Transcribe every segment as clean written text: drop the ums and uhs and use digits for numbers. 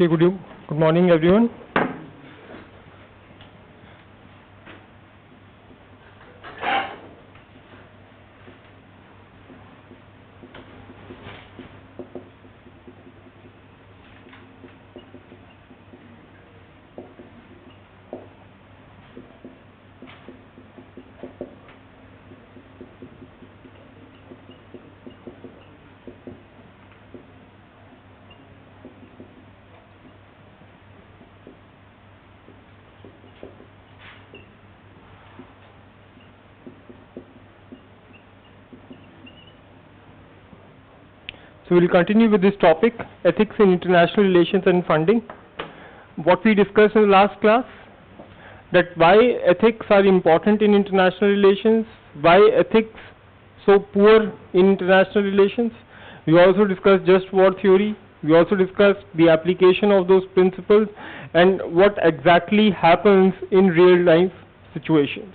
Okay, good morning, everyone. So we'll continue with this topic, ethics in international relations and funding. What we discussed in the last class, that why ethics are important in international relations, why ethics so poor in international relations. We also discussed just war theory. We also discussed the application of those principles and what exactly happens in real life situations.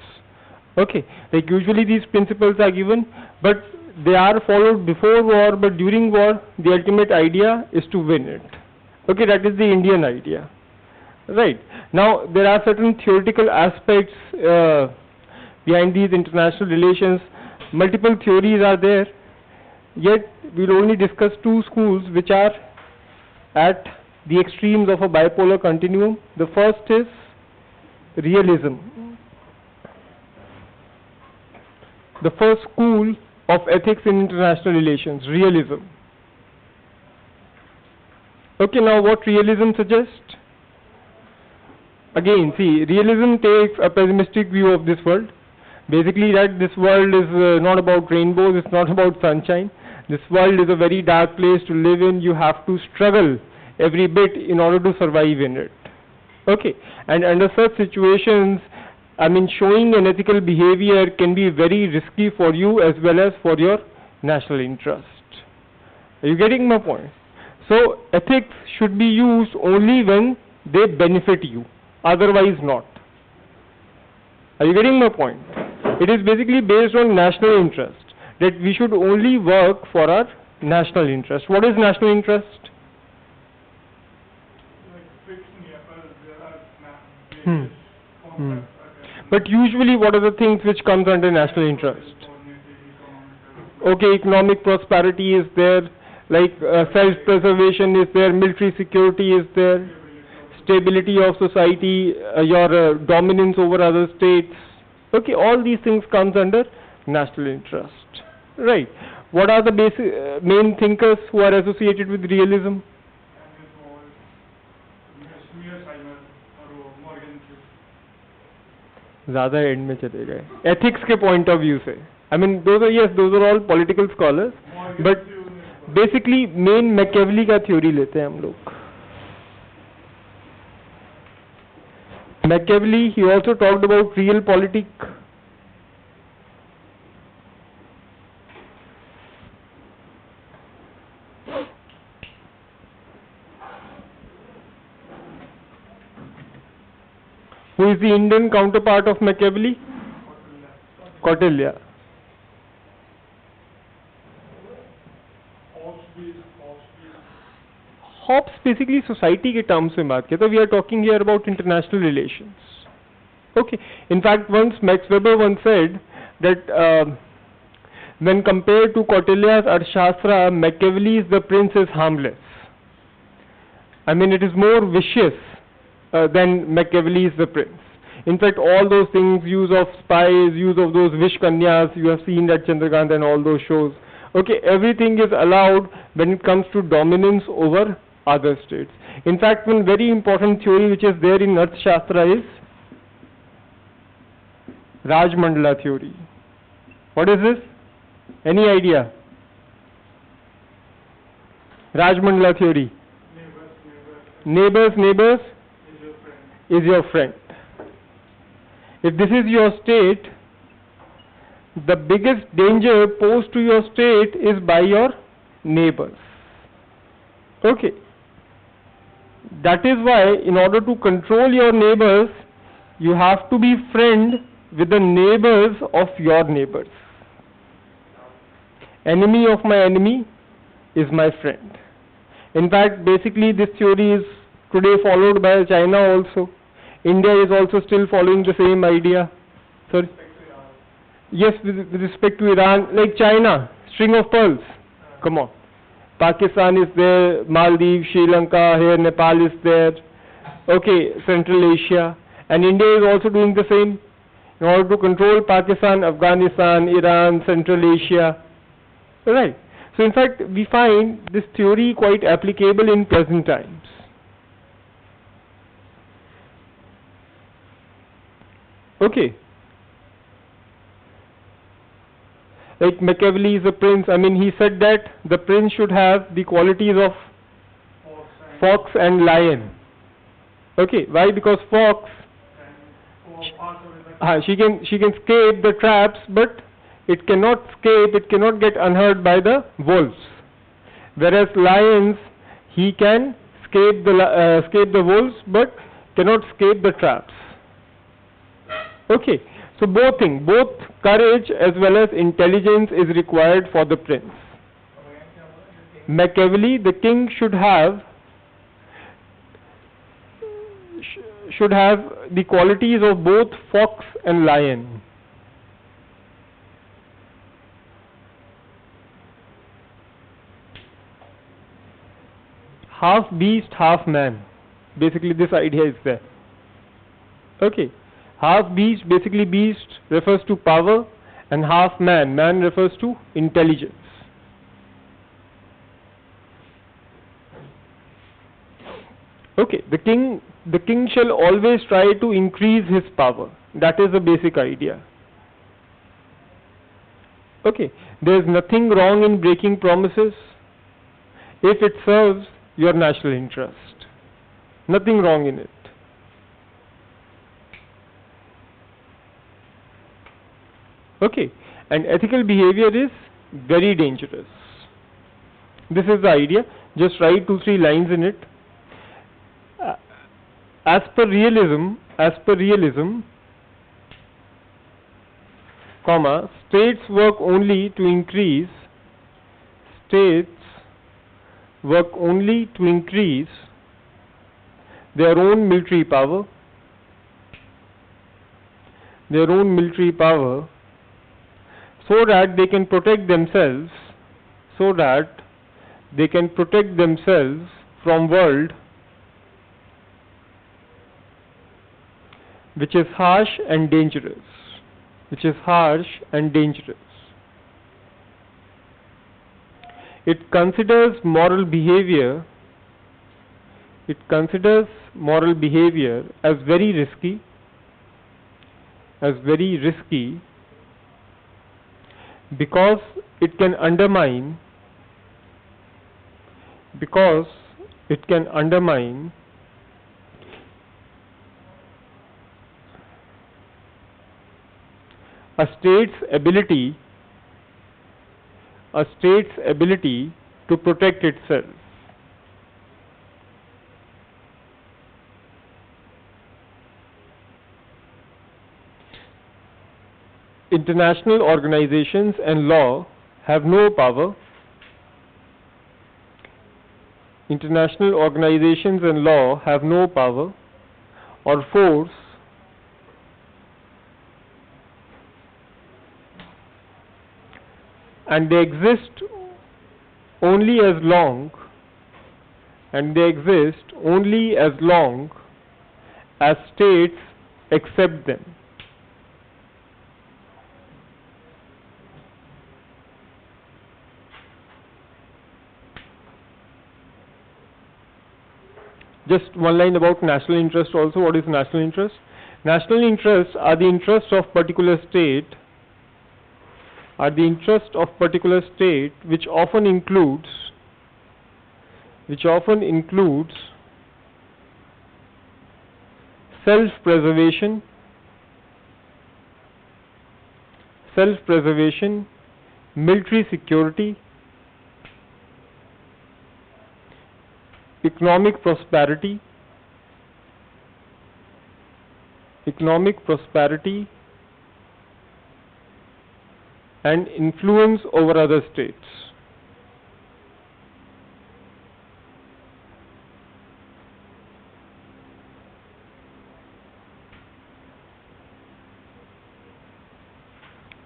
Okay, like usually these principles are given, but they are followed before war, but during war, the ultimate idea is to win it. Okay, that is the Indian idea. Right. Now, there are certain theoretical aspects behind these international relations. Multiple theories are there, yet we'll only discuss two schools which are at the extremes of a bipolar continuum. The first is realism. The first school of ethics in international relations, realism. Okay, now what realism suggests? Again, see, realism takes a pessimistic view of this world. Basically, that this world is not about rainbows, it's not about sunshine. This world is a very dark place to live in. You have to struggle every bit in order to survive in it. Okay, and under such situations, showing an ethical behavior can be very risky for you as well as for your national interest. Are you getting my point? So, ethics should be used only when they benefit you, otherwise not. Are you getting my point? It is basically based on national interest, that we should only work for our national interest. What is national interest? But usually what are the things which comes under national interest? Okay, economic prosperity is there, like self-preservation is there, military security is there, stability of society, your dominance over other states. Okay, all these things comes under national interest. Right. What are the basic main thinkers who are associated with realism? ज़्यादा and में चले गए ethics के point of view से those are all political scholars, but basically main Machiavelli का theory लेते हैं हम लोग. Machiavelli, he also talked about realpolitik. Who is the Indian counterpart of Machiavelli? Kautilya. Hobbes basically society के terms में बात किया, तो we are talking here about international relations. Okay. In fact, once Max Weber once said that when compared to Kautilya's Arthashastra, Machiavelli's The Prince is harmless. It is more vicious than Machiavelli's The Prince. In fact, all those things, use of spies, use of those Vish Kanyas, you have seen that Chandrakant and all those shows. Okay, everything is allowed when it comes to dominance over other states. In fact, one very important theory which is there in Arthashastra is Rajmandala theory. What is this? Any idea? Rajmandala theory. Neighbors is your friend. If this is your state, the biggest danger posed to your state is by your neighbors. Okay. That is why, in order to control your neighbors, you have to be friend with the neighbors of your neighbors. Enemy of my enemy is my friend. In fact, basically this theory is today followed by China also. India is also still following the same idea. Sorry? Yes, with respect to Iran, like China, string of pearls. Come on. Pakistan is there, Maldives, Sri Lanka, here Nepal is there. Okay, Central Asia. And India is also doing the same in order to control Pakistan, Afghanistan, Iran, Central Asia. Right. So in fact, we find this theory quite applicable in present times. Okay. Like Machiavelli is a prince. I mean, he said that the prince should have the qualities of fox and lion. Okay. Why? Because fox, she can escape the traps, but it cannot escape. It cannot get unheard by the wolves. Whereas lions, he can escape the wolves, but cannot escape the traps. Okay, so both courage as well as intelligence is required for the prince. Machiavelli, the king should have the qualities of both fox and lion. Half beast, half man. Basically, this idea is there. Okay. Half beast, basically beast refers to power, and half man, man refers to intelligence. Okay, the king shall always try to increase his power. That is the basic idea. Okay, there is nothing wrong in breaking promises if it serves your national interest. Nothing wrong in it. Okay, and ethical behavior is very dangerous. This is the idea. Just write 2-3 lines in it. As per realism, comma, states work only to increase their own military power, so that they can protect themselves from world which is harsh and dangerous. It considers moral behavior as very risky because it can undermine a state's ability to protect itself. International organizations and law have no power. Or force and they exist only as long as states accept them. Just one line about national interest also. What is national interest? National interests are the interests of particular state, which often includes self-preservation, military security, economic prosperity, and influence over other states.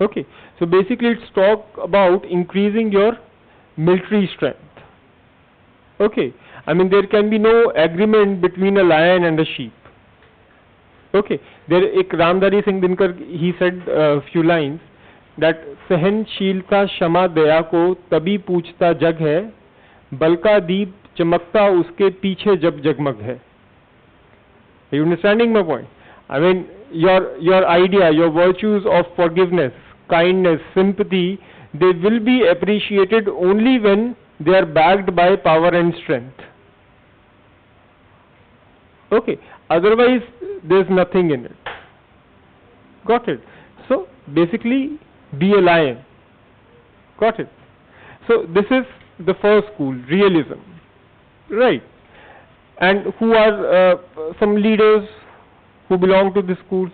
Okay, so basically it's talk about increasing your military strength. Okay, I mean there can be no agreement between a lion and a sheep. Okay, there ek Ramdari Singh Dinkar, he said a few lines that सहनशीलता क्षमा दया को तभी पूछता जग है, बल का दीप चमकता उसके पीछे जब जगमग है. Are you understanding my point? I mean, your idea, your virtues of forgiveness, kindness, sympathy, they will be appreciated only when they are backed by power and strength. Okay, otherwise there's nothing in it. Got it? So basically, be a lion. Got it? So this is the first school, realism. Right. And who are some leaders who belong to this school?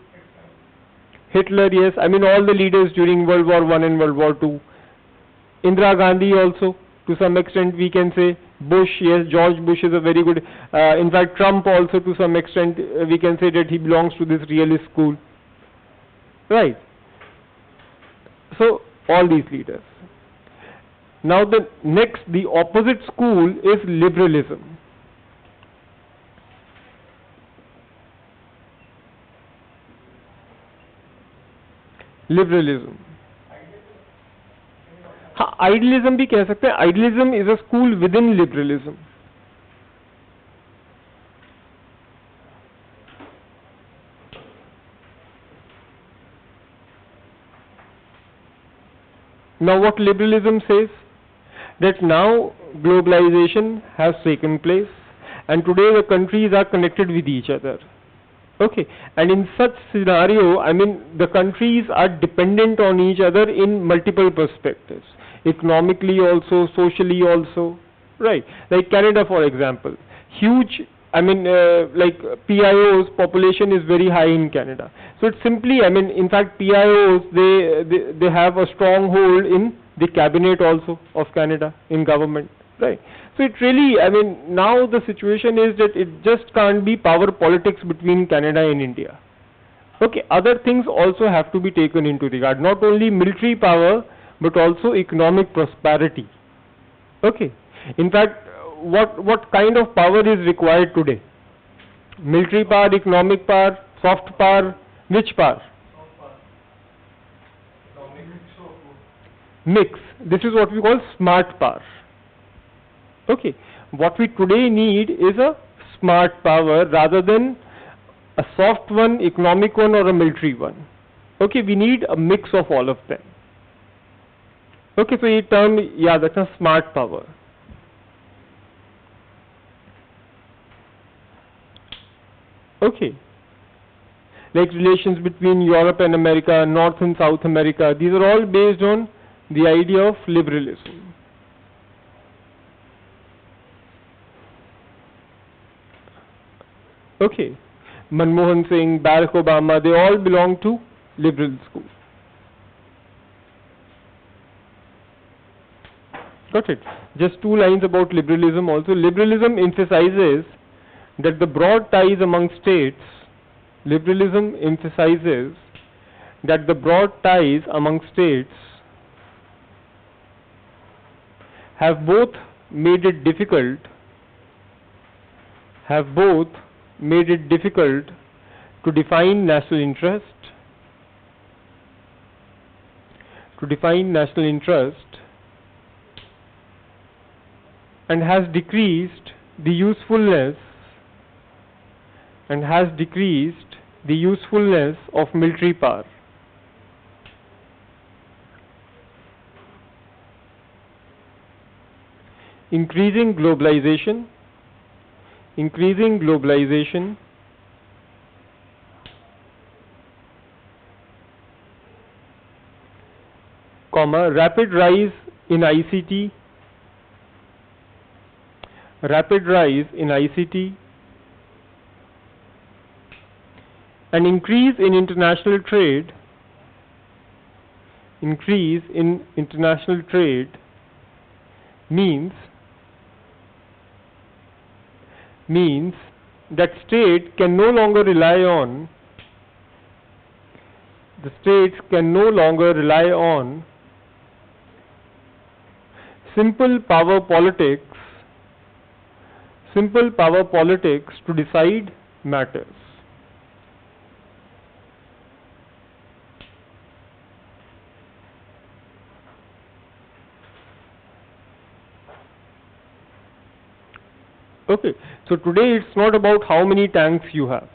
Hitler, yes. I mean all the leaders during World War I and World War II. Indira Gandhi also, to some extent we can say. Bush, yes, George Bush is a very good, in fact Trump also to some extent we can say that he belongs to this realist school. Right. So all these leaders. Now the opposite school is liberalism. Liberalism. हाँ, idealism भी कह सकते हैं. Idealism is a school within liberalism. Now what liberalism says? That now globalization has taken place and today the countries are connected with each other. Okay, and in such scenario, I mean the countries are dependent on each other in multiple perspectives, economically also, socially also, right? Like Canada for example, huge, I mean like PIO's population is very high in Canada. So it's simply, I mean in fact PIO's, they have a strong hold in the cabinet also of Canada, in government, right? So it really, I mean now the situation is that it just can't be power politics between Canada and India. Okay, other things also have to be taken into regard, not only military power but also economic prosperity. Okay, in fact what kind of power is required today? Military power, economic power, soft power, which power? Mix. This is what we call smart power. Okay, what we today need is a smart power rather than a soft one, economic one or a military one. Okay, we need a mix of all of them. Okay, so you term, yeah, that's a smart power. Okay, like relations between Europe and America, North and South America, these are all based on the idea of liberalism. Okay, Manmohan Singh, Barack Obama, they all belong to liberal school. Got it? Just two lines about liberalism also. Liberalism emphasizes that the broad ties among states, liberalism emphasizes that the broad ties among states have both made it difficult to define national interest, and has decreased the usefulness of military power. Increasing globalization, rapid rise in ICT, an increase in international trade means that state can no longer rely on the states can no longer rely on simple power politics to decide matters. Okay, so today it's not about how many tanks you have.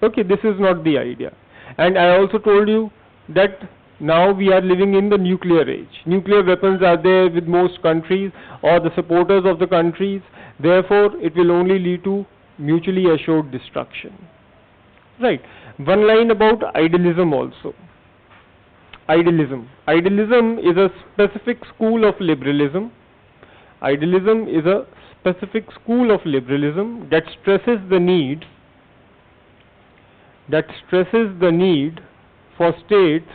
Okay, this is not the idea. And I also told you that now we are living in the nuclear age. Nuclear weapons are there with most countries or the supporters of the countries. Therefore, it will only lead to mutually assured destruction. Right. One line about idealism also. Idealism. Idealism is a specific school of liberalism. Idealism is a specific school of liberalism that stresses the need for states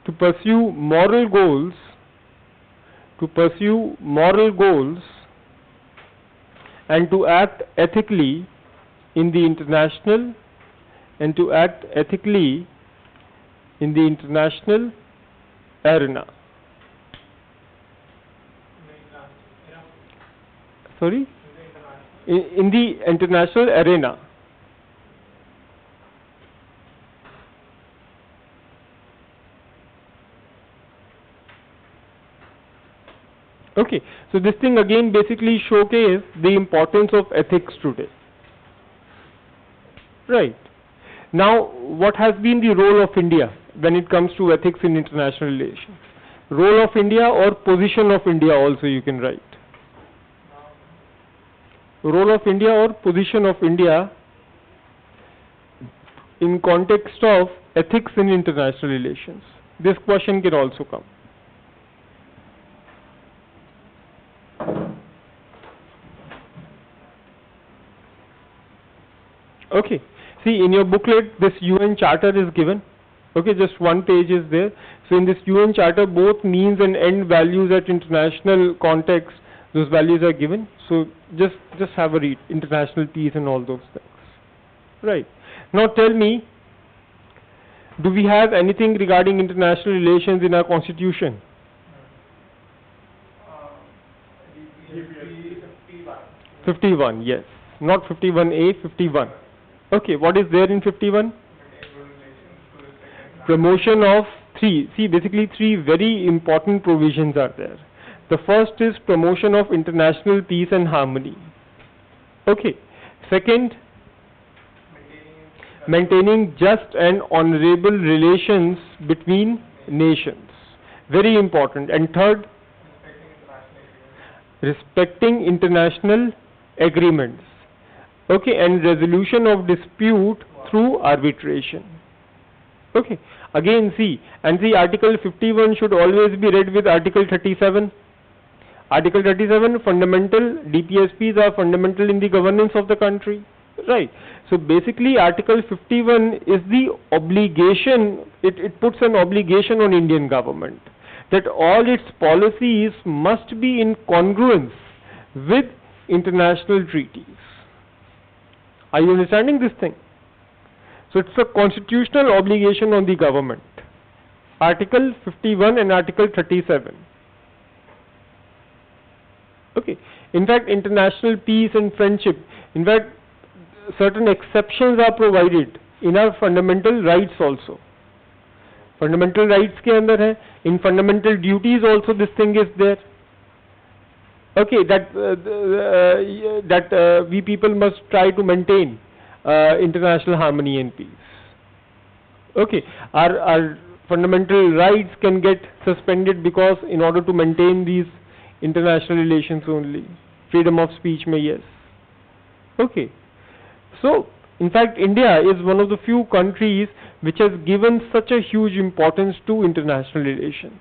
to pursue moral goals and to act ethically in the international arena. Sorry? In the international arena. Okay, so this thing again basically showcases the importance of ethics today. Right. Now, what has been the role of India when it comes to ethics in international relations? Role of India or position of India also you can write. Role of India or position of India in context of ethics in international relations. This question can also come. Okay, see in your booklet this UN Charter is given. Okay, just one page is there. So in this UN Charter both means and end values at international context, those values are given. So just have a read, international peace and all those things. Right. Now tell me, do we have anything regarding international relations in our constitution? 51, yes. Not 51A, 51. Okay, what is there in 51? Promotion of basically three very important provisions are there. The first is promotion of international peace and harmony. Okay. Second, maintaining just and honorable relations between nations. Very important. And third, respecting international agreements. Okay, and resolution of dispute through arbitration. Okay, again see Article 51 should always be read with Article 37. Article 37, fundamental, DPSPs are fundamental in the governance of the country. Right. So basically Article 51 is the obligation, it puts an obligation on Indian government that all its policies must be in congruence with international treaties. Are you understanding this thing? So it's a constitutional obligation on the government. Article 51 and Article 37. Okay. In fact, international peace and friendship, in fact, certain exceptions are provided in our fundamental rights also. Fundamental rights ke andar hai, in fundamental duties also this thing is there. Okay, that we people must try to maintain international harmony and peace. Okay, our fundamental rights can get suspended because in order to maintain these international relations only. Freedom of speech may, yes. Okay. So, in fact, India is one of the few countries which has given such a huge importance to international relations.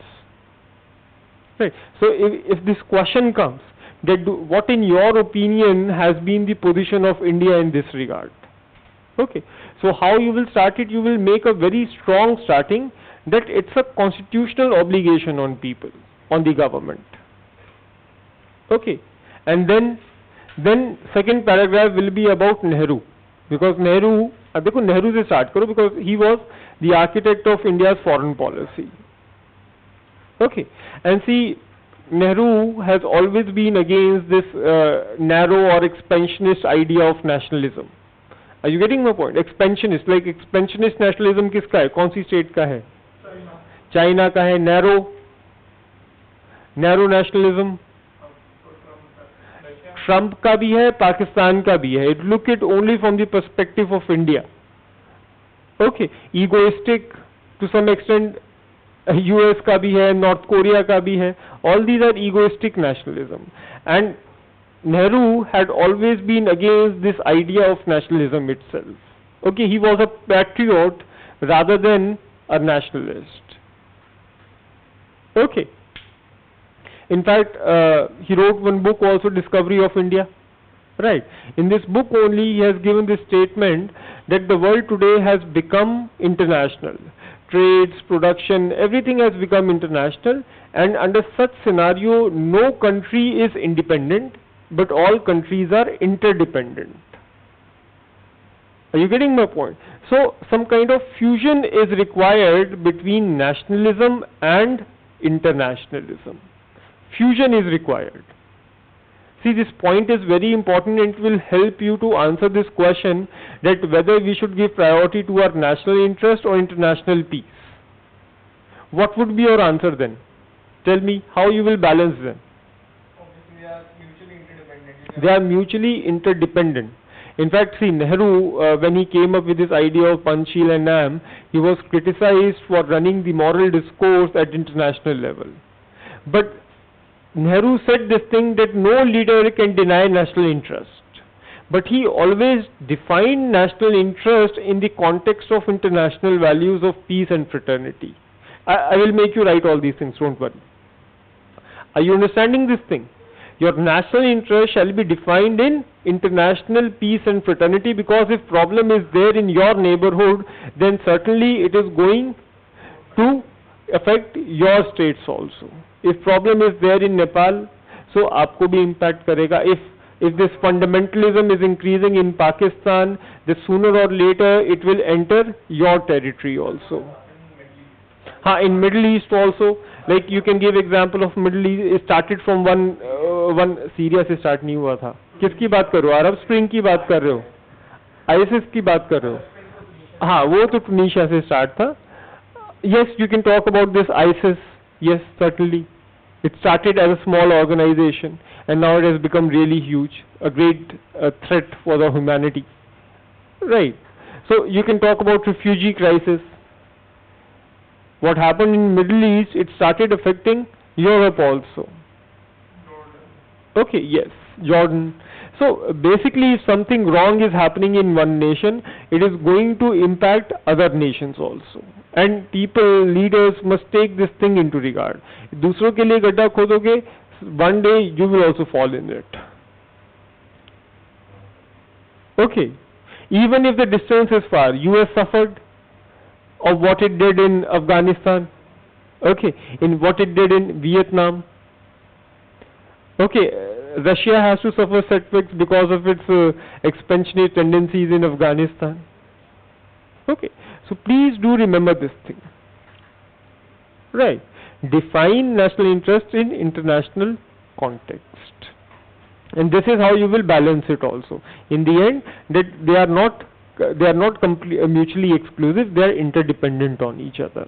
Right. So, if this question comes, that what in your opinion has been the position of India in this regard? Okay. So, how you will start it? You will make a very strong starting that it's a constitutional obligation on people, on the government. Okay. And then second paragraph will be about Nehru. because Nehru, देखो नेहरू से start करो, because he was the architect of India's foreign policy. Okay, and see, Nehru has always been against this narrow or expansionist idea of nationalism. Are you getting my point? Expansionist, like expansionist nationalism किसका है? कौन सी state का है? China का है. Narrow nationalism Trump का भी है, पाकिस्तान का भी है. It look it only from the perspective of India. Okay, egoistic to some extent US का भी है, नॉर्थ कोरिया का भी है. All these are egoistic nationalism, and Nehru had always been against this idea of nationalism itself. Okay, he was a patriot rather than a nationalist. Okay. In fact, he wrote one book also, Discovery of India. Right. In this book only he has given this statement that the world today has become international. Trades, production, everything has become international, and under such scenario, no country is independent, but all countries are interdependent. Are you getting my point? So some kind of fusion is required between nationalism and internationalism. Fusion is required. See, this point is very important and it will help you to answer this question that whether we should give priority to our national interest or international peace. What would be your answer then? Tell me how you will balance them. They are mutually interdependent. In fact, see, Nehru, when he came up with this idea of Panchsheel and Nam, he was criticized for running the moral discourse at international level. But Nehru said this thing that no leader can deny national interest. But he always defined national interest in the context of international values of peace and fraternity. I will make you write all these things, don't worry. Are you understanding this thing? Your national interest shall be defined in international peace and fraternity, because if problem is there in your neighborhood, then certainly it is going to affect your states also. If problem is there in Nepal, so आपको भी impact करेगा. If this fundamentalism is increasing in Pakistan, then sooner or later it will enter your territory also. In Middle East also, like you can give example of Middle East. It started from one Syria से start नहीं हुआ था. किसकी बात कर रहे हो? अरब spring की बात कर रहे हो? ISIS की बात कर रहे हो? हाँ, वो तो टूनिशिया से start था. Yes, you can talk about this ISIS. Yes, certainly. It started as a small organization and now it has become really huge, a great threat for the humanity. Right. So you can talk about refugee crisis. What happened in Middle East, it started affecting Europe also. Okay, yes, Jordan. So basically, if something wrong is happening in one nation, it is going to impact other nations also. And people, leaders must take this thing into regard. दूसरों के लिए गड्ढा खोदोगे, one day you will also fall in it. Okay, even if the distance is far, US suffered of what it did in Afghanistan, okay, in what it did in Vietnam. Okay, Russia has to suffer setbacks because of its expansionist tendencies in Afghanistan. Okay, so please do remember this thing. Right, define national interest in international context, and this is how you will balance it also. In the end, that they are not mutually exclusive, they are interdependent on each other.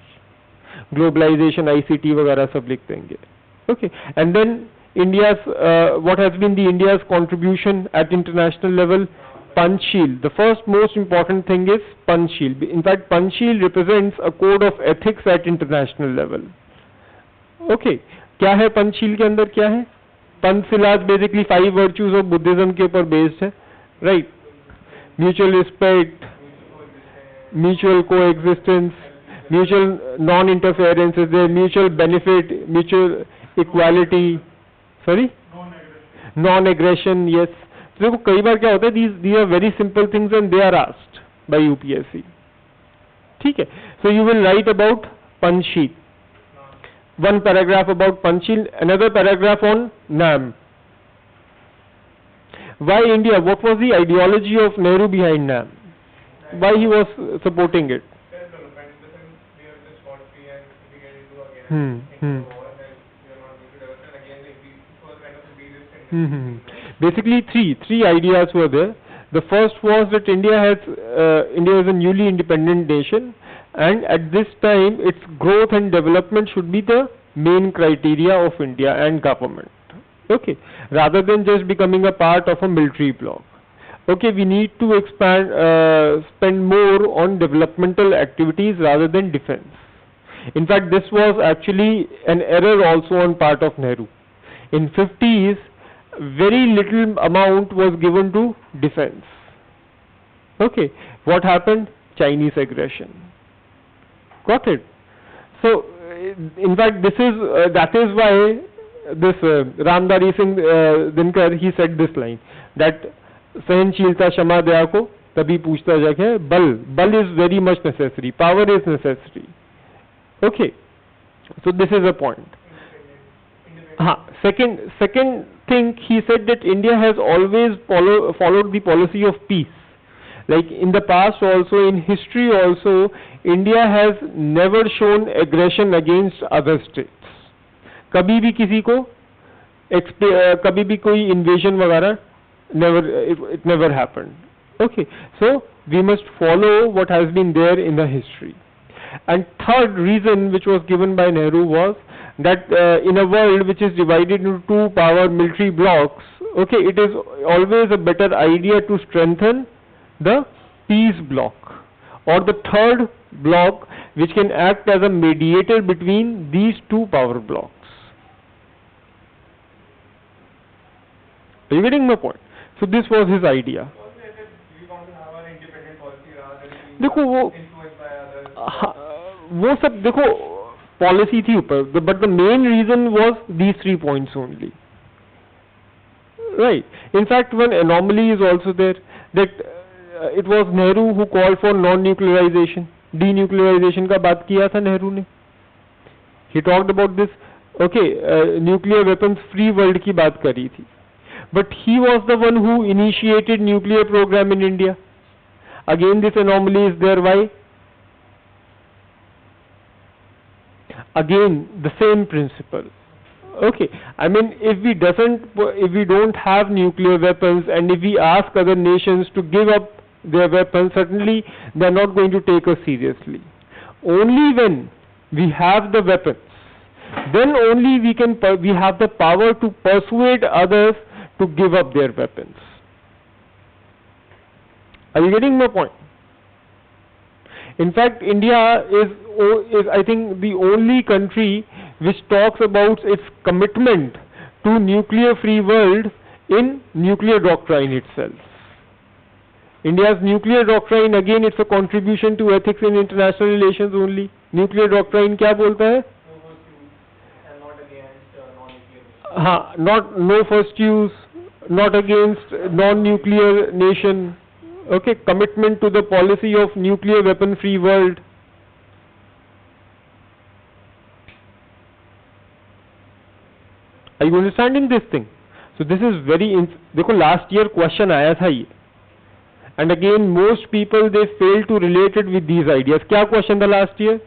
Globalization, ICT वगैरह सब लिख देंगे. Okay, and then India's what has been the India's contribution at international level? Panchsheel. The first most important thing is Panchsheel. In fact, Panchsheel represents a code of ethics at international level. Okay, क्या है Panchsheel के अंदर क्या है? Panchsilas basically 5 virtues of Buddhism के ऊपर based है, right? Mutual respect, mutual coexistence, mutual non-interference is there, mutual benefit, mutual equality, sorry? Non-aggression, yes. So देखो कई बार क्या होता है, these are very simple things and they are asked by UPSC. ठीक है? So you will write about Panchsheel. One paragraph about Panchsheel, another paragraph on NAM. Why India? What was the ideology of Nehru behind NAM? Why he was supporting it? Self-development in the sense we are just not free, and if we get into again Hmm. into Hmm. the war, then we are not going to develop. And again, like it was kind of a de-risk Hmm. industry. Basically, three ideas were there. The first was that India is a newly independent nation, and at this time, its growth and development should be the main criteria of India and government. Okay, rather than just becoming a part of a military bloc. Okay, we need to spend more on developmental activities rather than defense. In fact, this was actually an error also on part of Nehru. In 50s, very little amount was given to defense. Okay, what happened? Chinese aggression. Got it? So, in fact, that is why this Ramdari Singh Dinkar, he said this line, that सहनशीलता क्षमा दया को तभी पूछता जाके बल is very much necessary, power is necessary. Okay, so this is a point. Second thing, he said that India has always followed the policy of peace. Like in the past also, in history also, India has never shown aggression against other states. कभी भी किसी को कभी भी कोई invasion वगैरह it never happened. Okay, so we must follow what has been there in the history. And third reason which was given by Nehru was that in a world which is divided into two power military blocks, okay, it is always a better idea to strengthen the peace bloc or the third bloc which can act as a mediator between these two power blocks. Are you getting my point? So this was his idea. We want to have an independent policy rather than being देखो influenced by others. वो सब देखो policy थी ऊपर, but the main reason was these 3 points only. Right. In fact, one anomaly is also there, that it was Nehru who called for non-nuclearization, denuclearization का बात किया था नेहरू ने. He talked about this. Okay, nuclear weapons free world की बात करी थी. But he was the one who initiated nuclear program in India. Again, this anomaly is there. Why? Again, the same principle. Okay, I mean, if we don't have nuclear weapons, and if we ask other nations to give up their weapons, certainly they are not going to take us seriously. Only when we have the weapons, then only we have the power to persuade others to give up their weapons. Are you getting my point? In fact, India is I think the only country which talks about its commitment to nuclear free world in nuclear doctrine itself. India's nuclear doctrine, again, it's a contribution to ethics in international relations only. Nuclear doctrine क्या बोलता है? No first use and not against non-nuclear. Not no first use, not against non-nuclear nation. Okay, commitment to the policy of nuclear weapon free world. Are you understanding this thing? So this is very देखो last year question आया था ये, and again most people they fail to relate it with these ideas. क्या question था last year?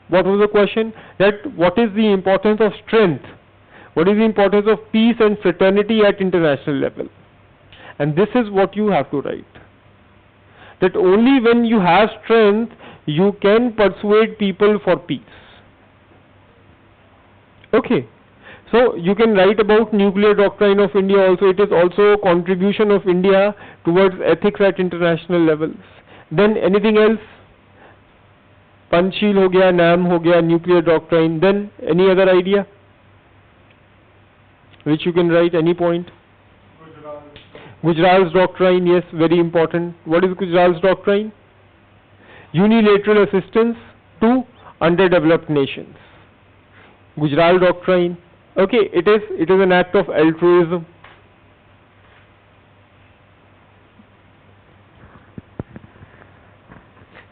What was the question? That what is the importance of strength? What is the importance of peace and fraternity at international level? And this is what you have to write. That only when you have strength, you can persuade people for peace. Okay. So you can write about nuclear doctrine of India also. It is also a contribution of India towards ethics at international levels. Then anything else? Panchsheel हो गया, NAM हो गया, nuclear doctrine. Then any other idea which you can write, any point? Gujaral's doctrine, yes, very important. What is Gujaral's doctrine? Unilateral assistance to underdeveloped nations. Gujaral doctrine. Okay, it is an act of altruism.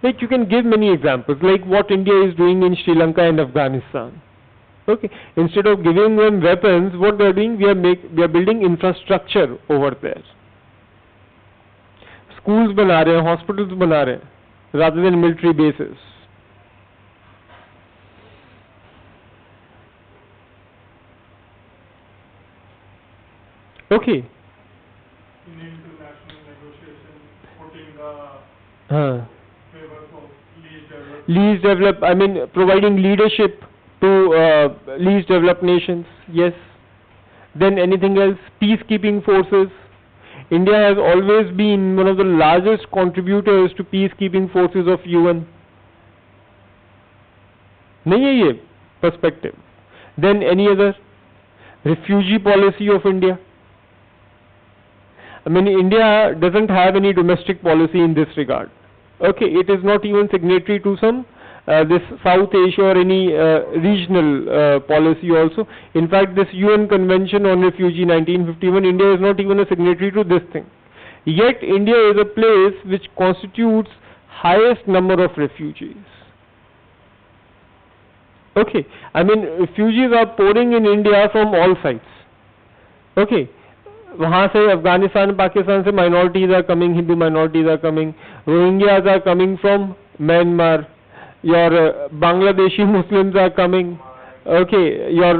Like you can give many examples, like what India is doing in Sri Lanka and Afghanistan. Okay, instead of giving them weapons, what they are doing, we are building infrastructure over there. Schools बना रहे हैं, hospitals बना रहे हैं, rather than military bases. Okay. In international negotiation, putting the favors of least developed, I mean, providing leadership to least developed nations. Yes. Then anything else? Peacekeeping forces. India has always been one of the largest contributors to peacekeeping forces of UN. नहीं है ये perspective. Then any other? Refugee policy of India. I mean, India doesn't have any domestic policy in this regard. Okay, it is not even signatory to some this South Asia or any regional policy also. In fact, this UN Convention on Refugee 1951, India is not even a signatory to this thing. Yet, India is a place which constitutes highest number of refugees. Okay, I mean, refugees are pouring in India from all sides. Okay. वहाँ से अफगानिस्तान पाकिस्तान से minorities are coming, Hindu minorities are coming, Rohingyas are coming from Myanmar, your Bangladeshi Muslims are coming, okay, your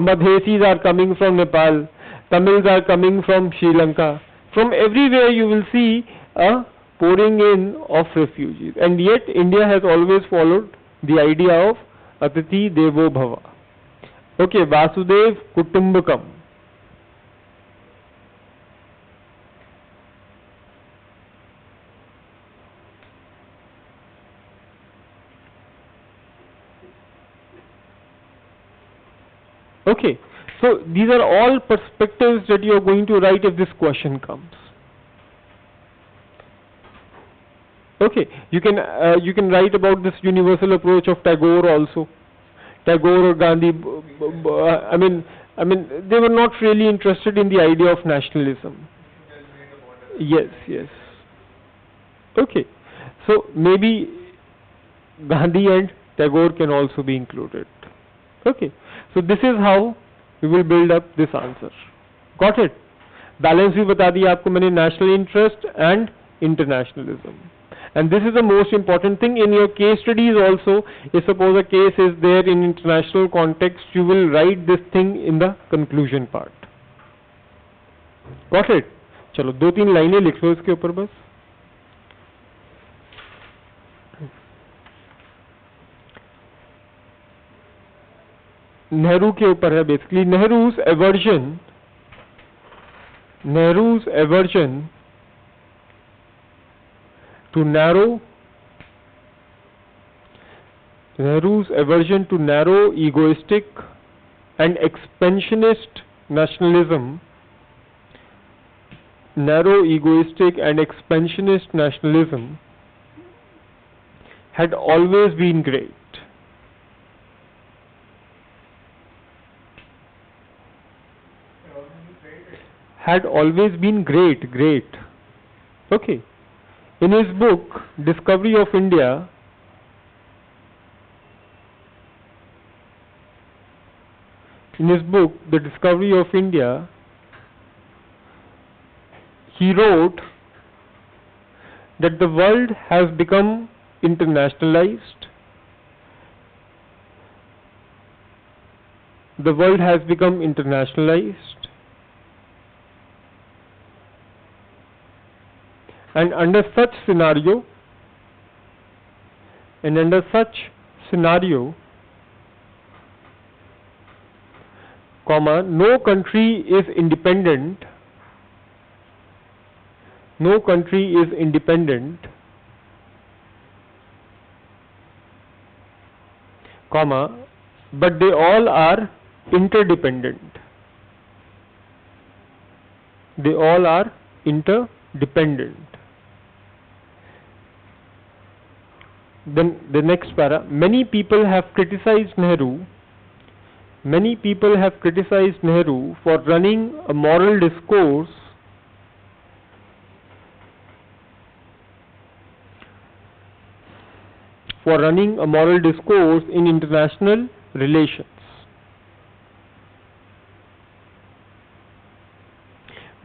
Madhesis are coming from Nepal, Tamils are coming from Sri Lanka. From everywhere you will see a pouring in of refugees, and yet India has always followed the idea of Atithi Devo Bhava. Okay, Vasudev Kutumbakam. Okay, so these are all perspectives that you are going to write if this question comes. Okay, you can write about this universal approach of Tagore also. Tagore or Gandhi, I mean, they were not really interested in the idea of nationalism. Yes, yes. Okay, so maybe Gandhi and Tagore can also be included. Okay, so this is how we will build up this answer. Got it? Balance भी बता दिया आपको मैंने, national interest and internationalism. And this is the most important thing in your case studies also. If suppose a case is there in international context, you will write this thing in the conclusion part. Got it? चलो 2-3 लाइनें लिख लो इसके ऊपर बस. नेहरू के ऊपर है basically. Nehru's aversion to narrow, egoistic and expansionist nationalism had always been great. Had always been great. Okay. In his book, Discovery of India, The Discovery of India, he wrote that the world has become internationalized. And under such scenario, no country is independent, but they all are interdependent. Then the next para, many people have criticized Nehru for running a moral discourse in international relations.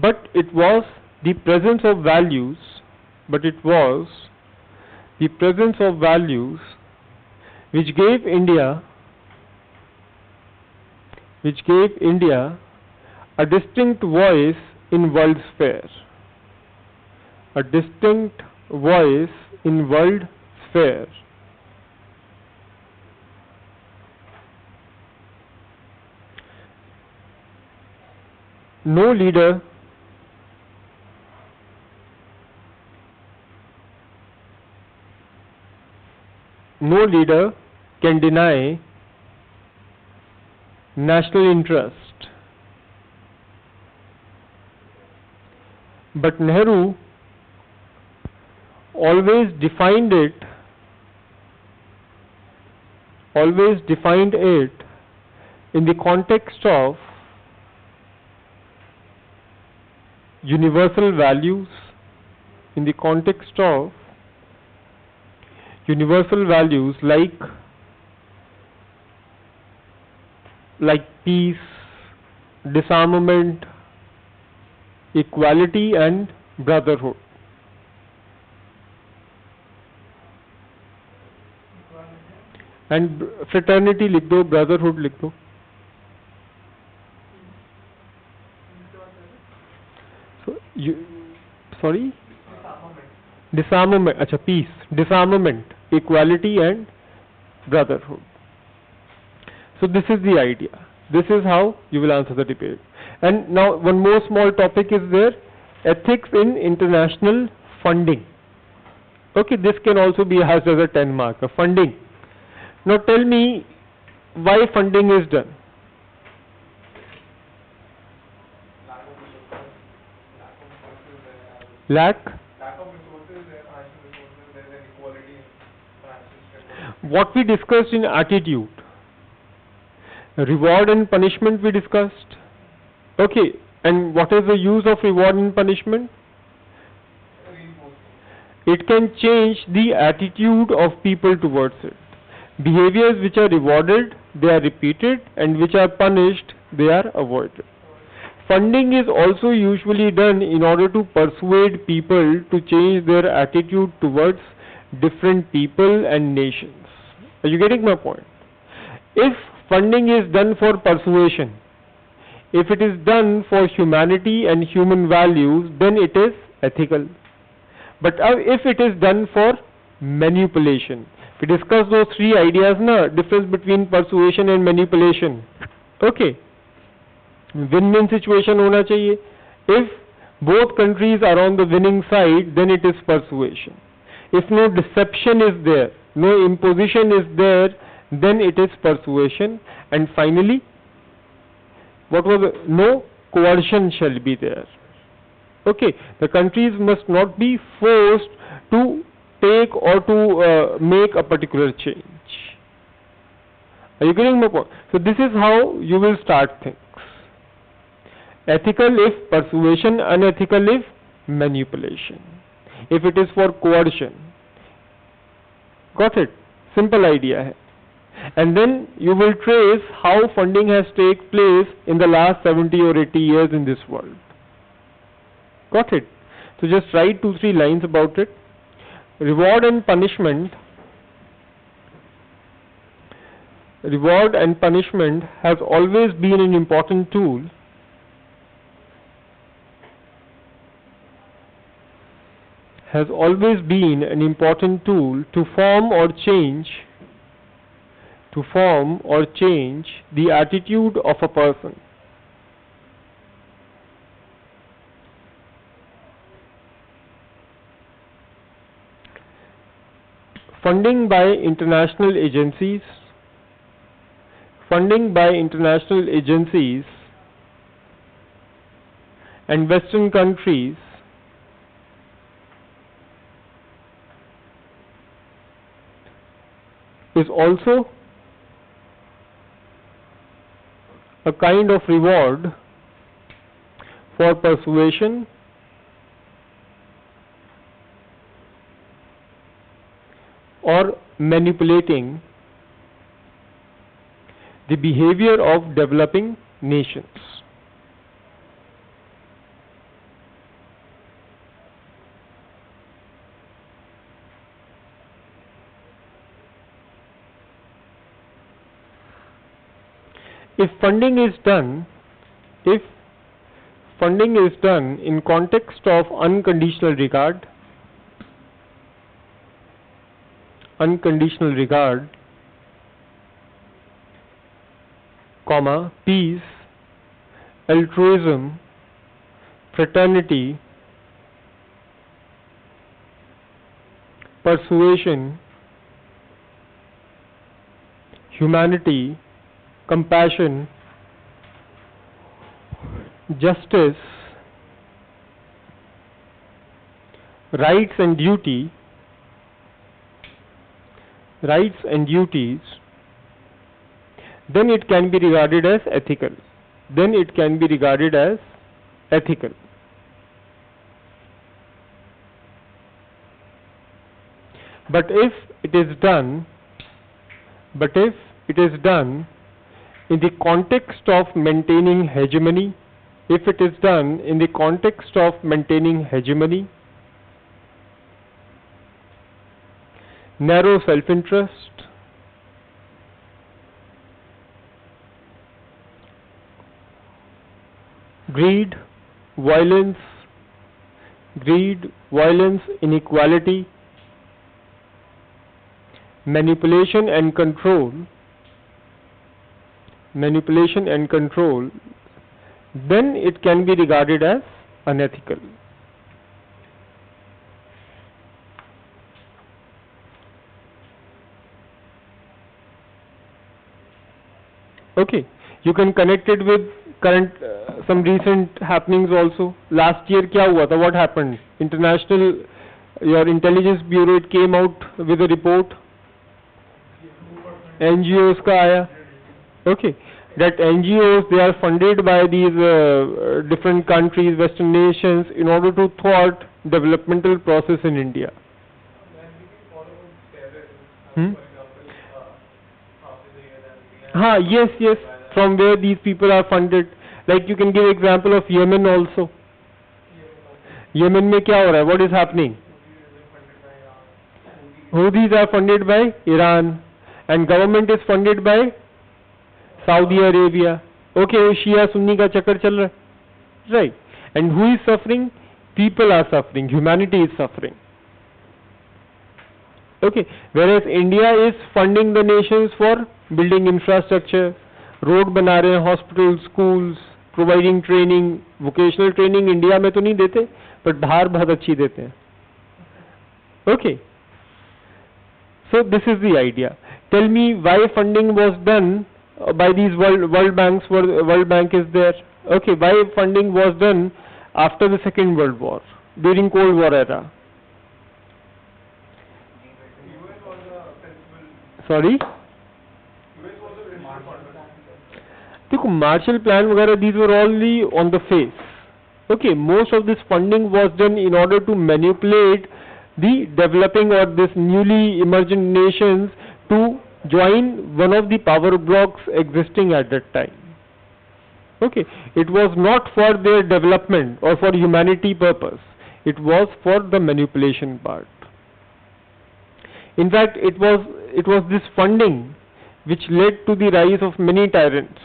but it was the presence of values, but it was the presence of values which gave India a distinct voice in world sphere. A distinct voice in world sphere. No leader can deny national interest. But Nehru always defined it in the context of universal values, like peace, disarmament, equality and brotherhood. And fraternity लिख दो, brotherhood लिख दो. So sorry? Disarmament. अच्छा, peace, disarmament, equality and brotherhood. So this is the idea. This is how you will answer the debate. And now one more small topic is there, ethics in international funding. Okay, this can also be asked as a 10 marker, funding. Now tell me why funding is done. Lack of resources, there are financial resources, there is inequality in financial strength. What we discussed in attitude, reward and punishment we discussed. Okay, and what is the use of reward and punishment? It can change the attitude of people towards it. Behaviors which are rewarded, they are repeated, and which are punished, they are avoided. Funding is also usually done in order to persuade people to change their attitude towards different people and nations. Are you getting my point? If funding is done for persuasion, if it is done for humanity and human values, then it is ethical. But if it is done for manipulation, we discussed those three ideas, na, difference between persuasion and manipulation. Okay. Win-win situation hona chahiye. If both countries are on the winning side, then it is persuasion. If no deception is there, no imposition is there, then it is persuasion. And finally, what was it? No coercion shall be there. Okay, the countries must not be forced to take or to make a particular change. Are you getting my point? So this is how you will start things. Ethical if persuasion, unethical if manipulation. If it is for coercion. Got it? Simple idea hai. And then you will trace how funding has taken place in the last 70 or 80 years in this world. Got it? So just write 2-3 lines about it. Reward and punishment. Reward and punishment has always been an important tool to form or change the attitude of a person. Funding by international agencies and Western countries is also a kind of reward for persuasion or manipulating the behavior of developing nations. if funding is done in context of unconditional regard, comma, peace, altruism, fraternity, persuasion, humanity, compassion, justice, rights and duties, then it can be regarded as ethical. But if it is done in the context of maintaining hegemony, narrow self-interest, greed, violence, inequality, manipulation and control, then it can be regarded as unethical. Okay, you can connect it with current some recent happenings also. Last year क्या हुआ था? What happened? Your intelligence bureau, it came out with a report. NGOs का आया. Okay, that NGOs, they are funded by these different countries, Western nations, in order to thwart developmental process in India. Yes, from where these people are funded. Like you can give example of Yemen also. Yemen में क्या हो रहा है? What is happening? Houthis are funded by Iran, and government is funded by Saudi Arabia. Okay, Shia Sunni का चक्कर चल रहा है, right? And who is suffering? People are suffering. Humanity is suffering. Okay, whereas India is funding the nations for building infrastructure, road बना रहे हैं, hospitals, schools, providing training, vocational training. India में तो नहीं देते, but बाहर बहुत अच्छी देते हैं. Okay, so this is the idea. Tell me why funding was done by these world banks. World Bank is there. Okay, why funding was done after the Second World War, during Cold War era? Sorry? देखो Marshall Plan वगैरह, these were only on the face. Okay, most of this funding was done in order to manipulate the developing or this newly emergent nations to join one of the power blocks existing at that time. Okay, it was not for their development or for humanity purpose. It was for the manipulation part. In fact, it was this funding which led to the rise of many tyrants.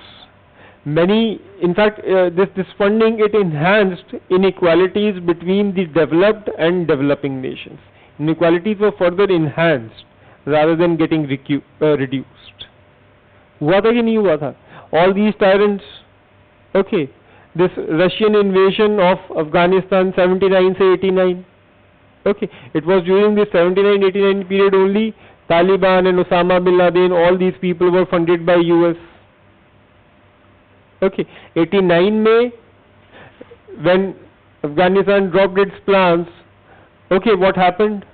This funding, it enhanced inequalities between the developed and developing nations. Inequalities were further enhanced rather than getting reduced. हुआ था कि नहीं हुआ था? All these tyrants, okay, this Russian invasion of Afghanistan 79 से 89, okay, it was during this 79-89 period only. Taliban and Osama bin Laden, all these people were funded by US. Okay, 89 में when Afghanistan dropped its plans, okay, what happened?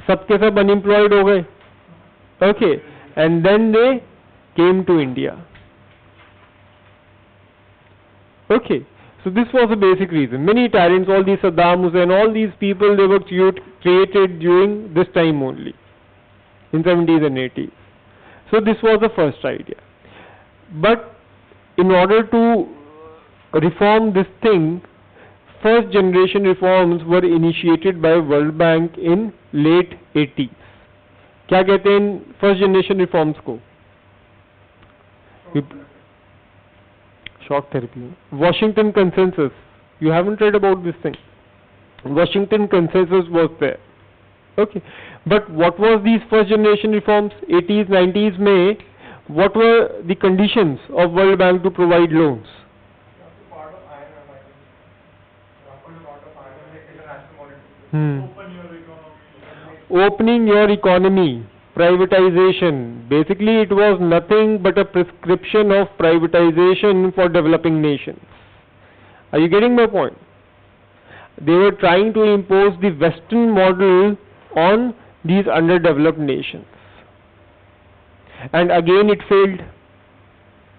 सबके सब unemployed हो गए. Okay, and then they came to India. Okay, so this was the basic reason. Many tyrants, all these Saddam Hussein, all these people, they were created during this time only, in 70s and 80s. So this was the first idea. But in order to reform this thing, first generation reforms were initiated by World Bank in late 80s. क्या कहते हैं first generation reforms को? Shock therapy. Washington Consensus. You haven't read about this thing. Washington Consensus was there. Okay. But what was these first generation reforms? 80s, 90s में what were the conditions of World Bank to provide loans? Part of IMF, I think. Part of IMF, like International Monetary Fund. Open your economy. Opening your economy, privatization. Basically, it was nothing but a prescription of privatization for developing nations. Are you getting my point? They were trying to impose the Western model on these underdeveloped nations. And again it failed.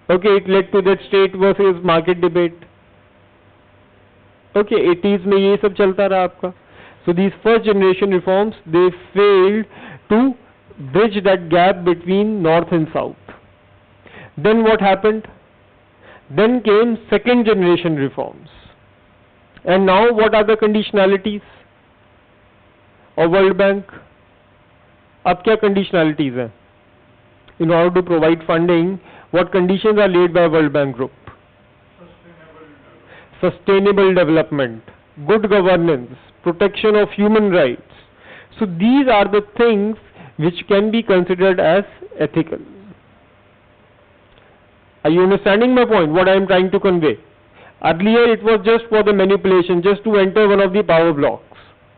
Okay, it led to that state versus market debate. Okay, 80s में ये सब चलता रहा आपका. So these first generation reforms, they failed to bridge that gap between North and South. Then what happened? Then came second generation reforms. And now what are the conditionalities of World Bank? अब क्या conditionalities हैं? In order to provide funding, what conditions are laid by World Bank Group? Sustainable development, good governance, protection of human rights. So these are the things which can be considered as ethical. Are you understanding my point, what I am trying to convey? Earlier it was just for the manipulation, just to enter one of the power blocks.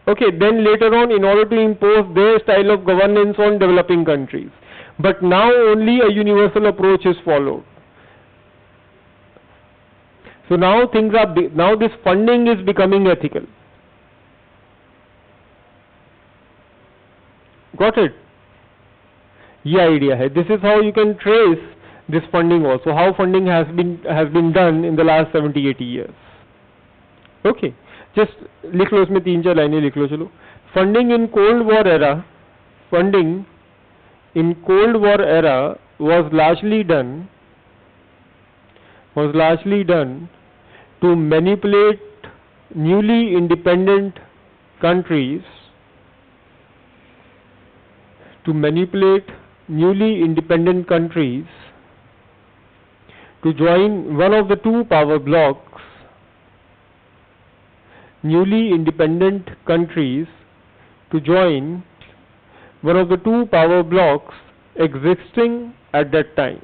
Okay, then later on, in order to impose their style of governance on developing countries. But now only a universal approach is followed. So now things are, now this funding is becoming ethical. Got it? ये idea है. This is how you can trace this funding also, how funding has been done in the last 70-80 years. Okay, just लिख लो इसमें 3-4 लाइनें लिख लो चलो. Funding in Cold War era, funding in Cold War era was largely done to manipulate newly independent countries to join one of the two power blocks, newly independent countries to join one of the two power blocks existing at that time.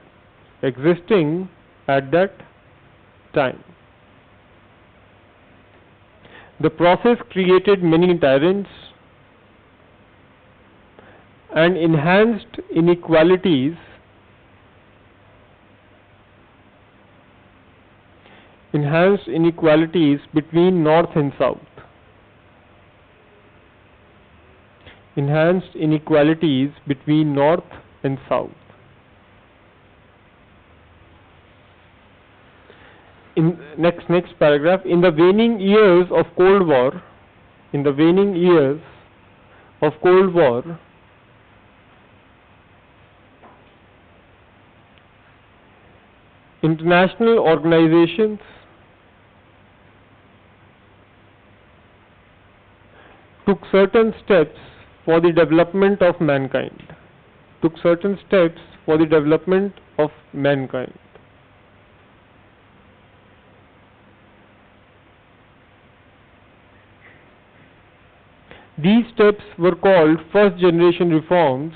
The process created many tyrants and enhanced inequalities between North and South. Enhanced inequalities between North and South. In next paragraph, in the waning years of Cold War, international organizations took certain steps for the development of mankind. These steps were called first generation reforms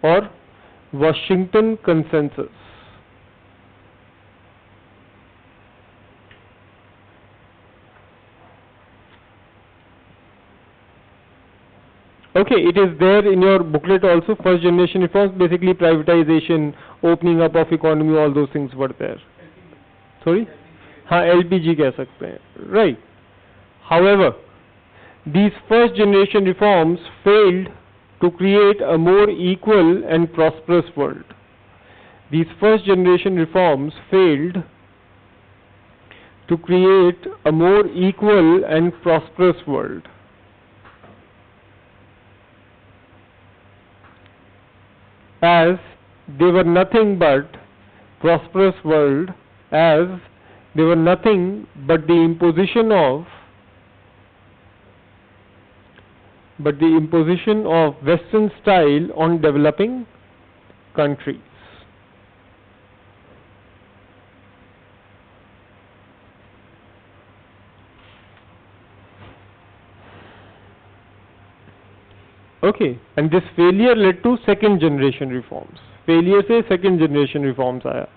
or Washington Consensus. Okay, it is there in your booklet also. First generation reforms, basically privatization, opening up of economy, all those things were there. Sorry? हाँ, LPG कह सकते हैं. Right. However, these first generation reforms failed to create a more equal and prosperous world. These first generation reforms failed to create a more equal and prosperous world. As they were nothing but prosperous world, as they were nothing but the imposition of Western style on developing countries. Okay, and this failure led to second generation reforms. Failure से second generation reforms आया.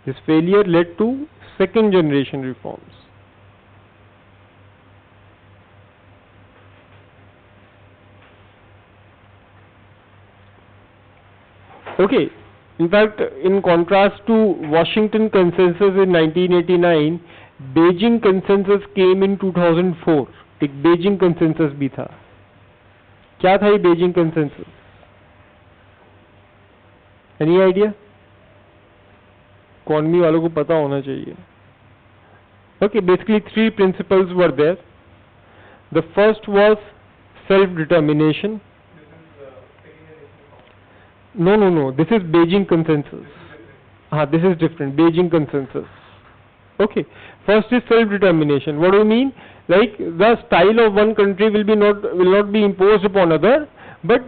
This failure led to second generation reforms. Okay, in fact, in contrast to Washington Consensus in 1989, Beijing Consensus came in 2004. एक Beijing Consensus भी था. क्या था ये Beijing Consensus? Any idea? Economy वालों को पता होना चाहिए. Okay, basically three principles were there. The first was self-determination. No. This is Beijing Consensus. This is different. Beijing Consensus. Okay. First is self-determination. What do you mean? Like the style of one country will not be imposed upon other, but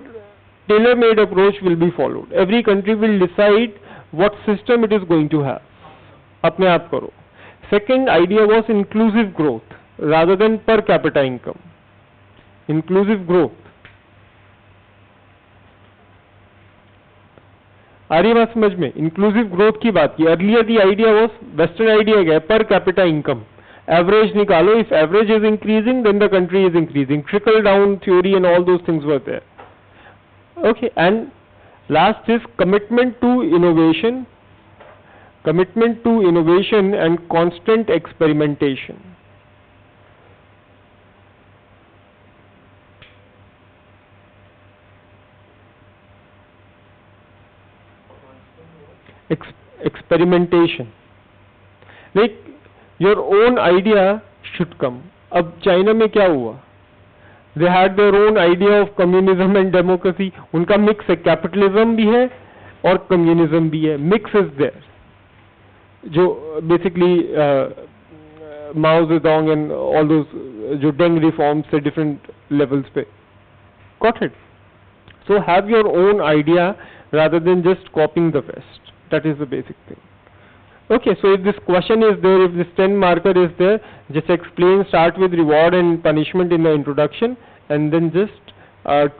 tailor-made approach will be followed. Every country will decide what system it is going to have. अपने आप करो. Second idea was inclusive growth rather than per capita income. Inclusive growth. आ रही बात समझ में? Inclusive growth की बात की. Earlier the idea was, western idea क्या है? Per capita income. एवरेज निकालो. If average is increasing then the country is increasing. Trickle down theory and all those things were there. Okay, and last is commitment to innovation. Commitment to innovation and constant experimentation. Experimentation. Like your own idea should come. अब China में क्या हुआ? They had their own idea of communism and democracy. उनका mix है, capitalism भी है और communism भी है. Mix is there. जो basically Mao Zedong and all those जो डेंग रिफॉर्म्स से डिफरेंट लेवल्स पे. Got it? So have your own idea rather than just copying the West. That is the basic thing. Okay, so if this question is there, if this 10 marker is there, just explain, start with reward and punishment in the introduction, and then just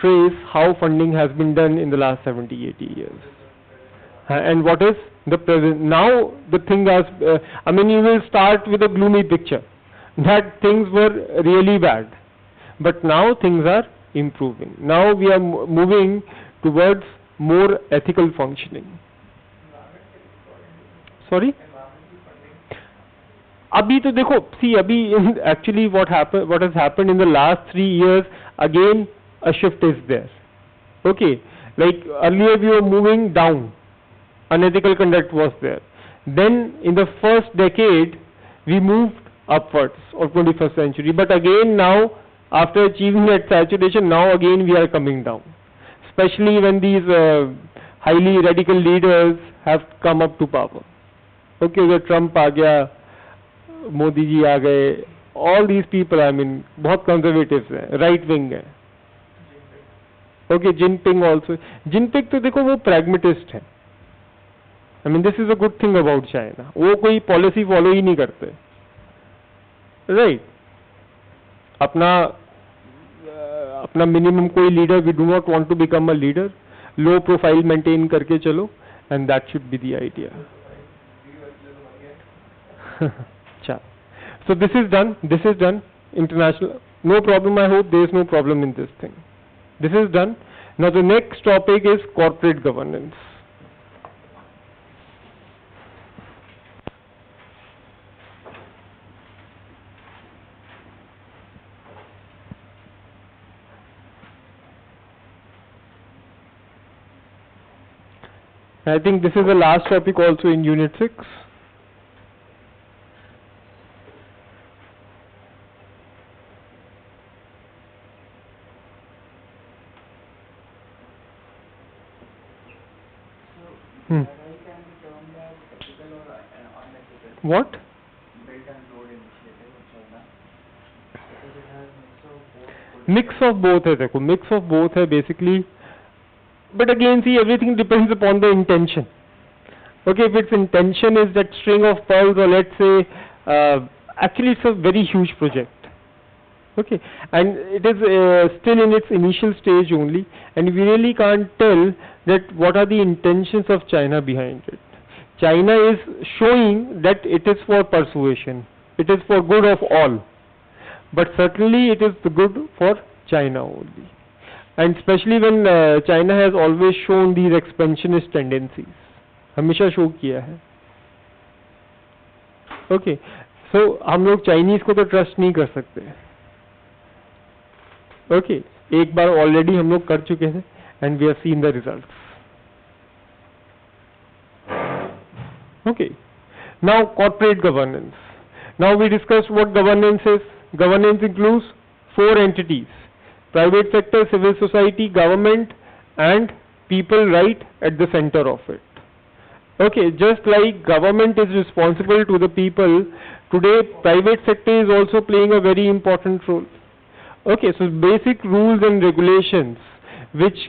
trace how funding has been done in the last 70-80 years. And what is the present? Now the thing has, you will start with a gloomy picture that things were really bad, but now things are improving. Now we are moving towards more ethical functioning. Sorry? अभी तो देखो, see अभी actually what has happened in the last 3 years, again a shift is there. Okay, like earlier we were moving down, unethical conduct was there. Then in the first decade we moved upwards of 21st century, but again now after achieving that saturation, now again we are coming down. Especially when these highly radical leaders have come up to power. Okay, the Trump आ गया, मोदी जी आ गए, all these people, बहुत conservatives हैं, right wing हैं. Okay, Jinping also. Jinping तो देखो वो pragmatist है. This is a good thing about China. वो कोई policy follow ही नहीं करते. Right? अपना मिनिमम कोई leader, we do not want to become a leader, low profile maintain करके चलो, and that should be the idea. अच्छा, so this is done international. No problem, I hope there is no problem in this thing. This is done. Now the next topic is corporate governance. I think this is the last topic also in Unit 6. What? Mix of both है. देखो, mix of both है basically. but again, see, everything depends upon the intention. Okay, if its intention is that string of pearls, or let's say, actually it's a very huge project. Okay, and it is still in its initial stage only, and we really can't tell that what are the intentions of China behind it. China is showing that it is for persuasion, it is for good of all, but certainly it is the good for China only, and especially when China has always shown these expansionist tendencies, हमेशा show किया है. Okay, सो हम लोग Chinese को तो trust नहीं कर सकते. ओके, एक बार ऑलरेडी हम लोग कर चुके हैं and we have seen the results. Okay, now corporate governance. Now we discussed what governance is. Governance includes 4 entities: private sector, civil society, government, and people right at the center of it. Okay, just like government is responsible to the people, today private sector is also playing a very important role. Okay, so basic rules and regulations which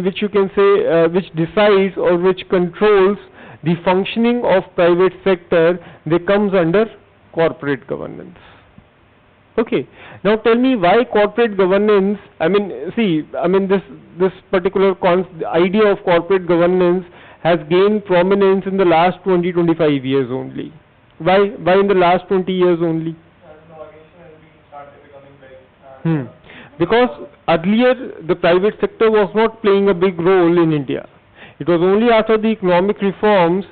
which you can say which decides or which controls the functioning of private sector, they comes under corporate governance. Okay, now tell me why corporate governance. This particular idea of corporate governance has gained prominence in the last 20-25 years only. Why in the last 20 years only? The organization has been started becoming big. Because earlier the private sector was not playing a big role in India. It was only after the economic reforms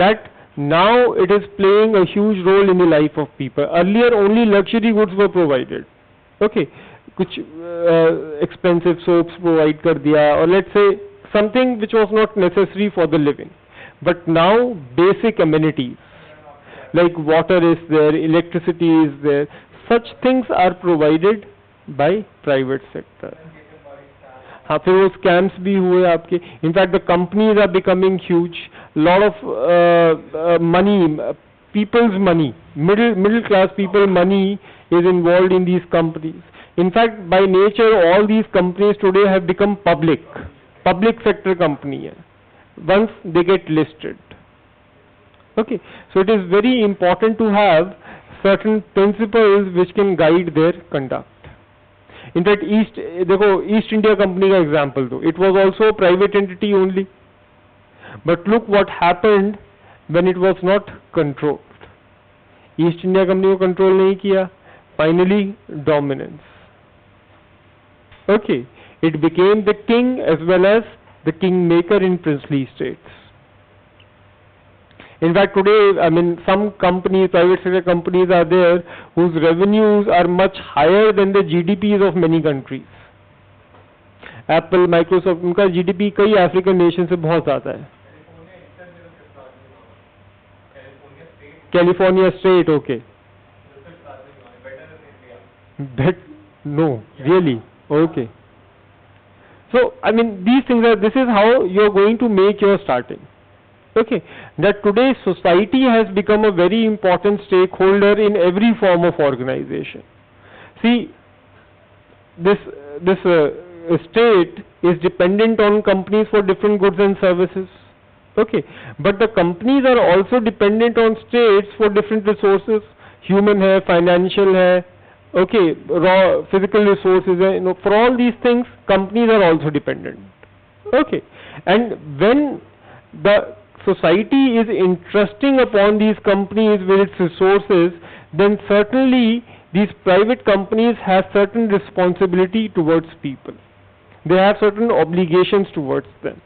that now it is playing a huge role in the life of people. Earlier only luxury goods were provided. Okay, कुछ expensive soaps provide कर दिया, or let's say something which was not necessary for the living. But now basic amenities like water is there, electricity is there, such things are provided by private sector. हाँ, फिर वो scams भी हुए आपके. In fact, the companies are becoming huge. Lot of money, people's money, middle class people money is involved in these companies. In fact, by nature, all these companies today have become public sector company once they get listed. Okay, so it is very important to have certain principles which can guide their conduct. In fact, East India Company का example दो, it was also a private entity only, but look what happened when it was not controlled. East India Company को control नहीं किया, finally dominance. Okay, it became the king as well as the kingmaker in princely states. In fact, today, some companies, private sector companies are there whose revenues are much higher than the GDPs of many countries. Apple, Microsoft, उनका GDP कई African nations से बहुत ज़्यादा है. California state, okay. No, really, okay. So, these things are, this is how you are going to make your starting. Okay, that today's society has become a very important stakeholder in every form of organization. See, this state is dependent on companies for different goods and services. Okay, but the companies are also dependent on states for different resources. Human hai, financial hai, okay, raw physical resources hai, for all these things companies are also dependent. Okay, and when the society is entrusting upon these companies with its resources, then certainly these private companies have certain responsibility towards people. They have certain obligations towards them.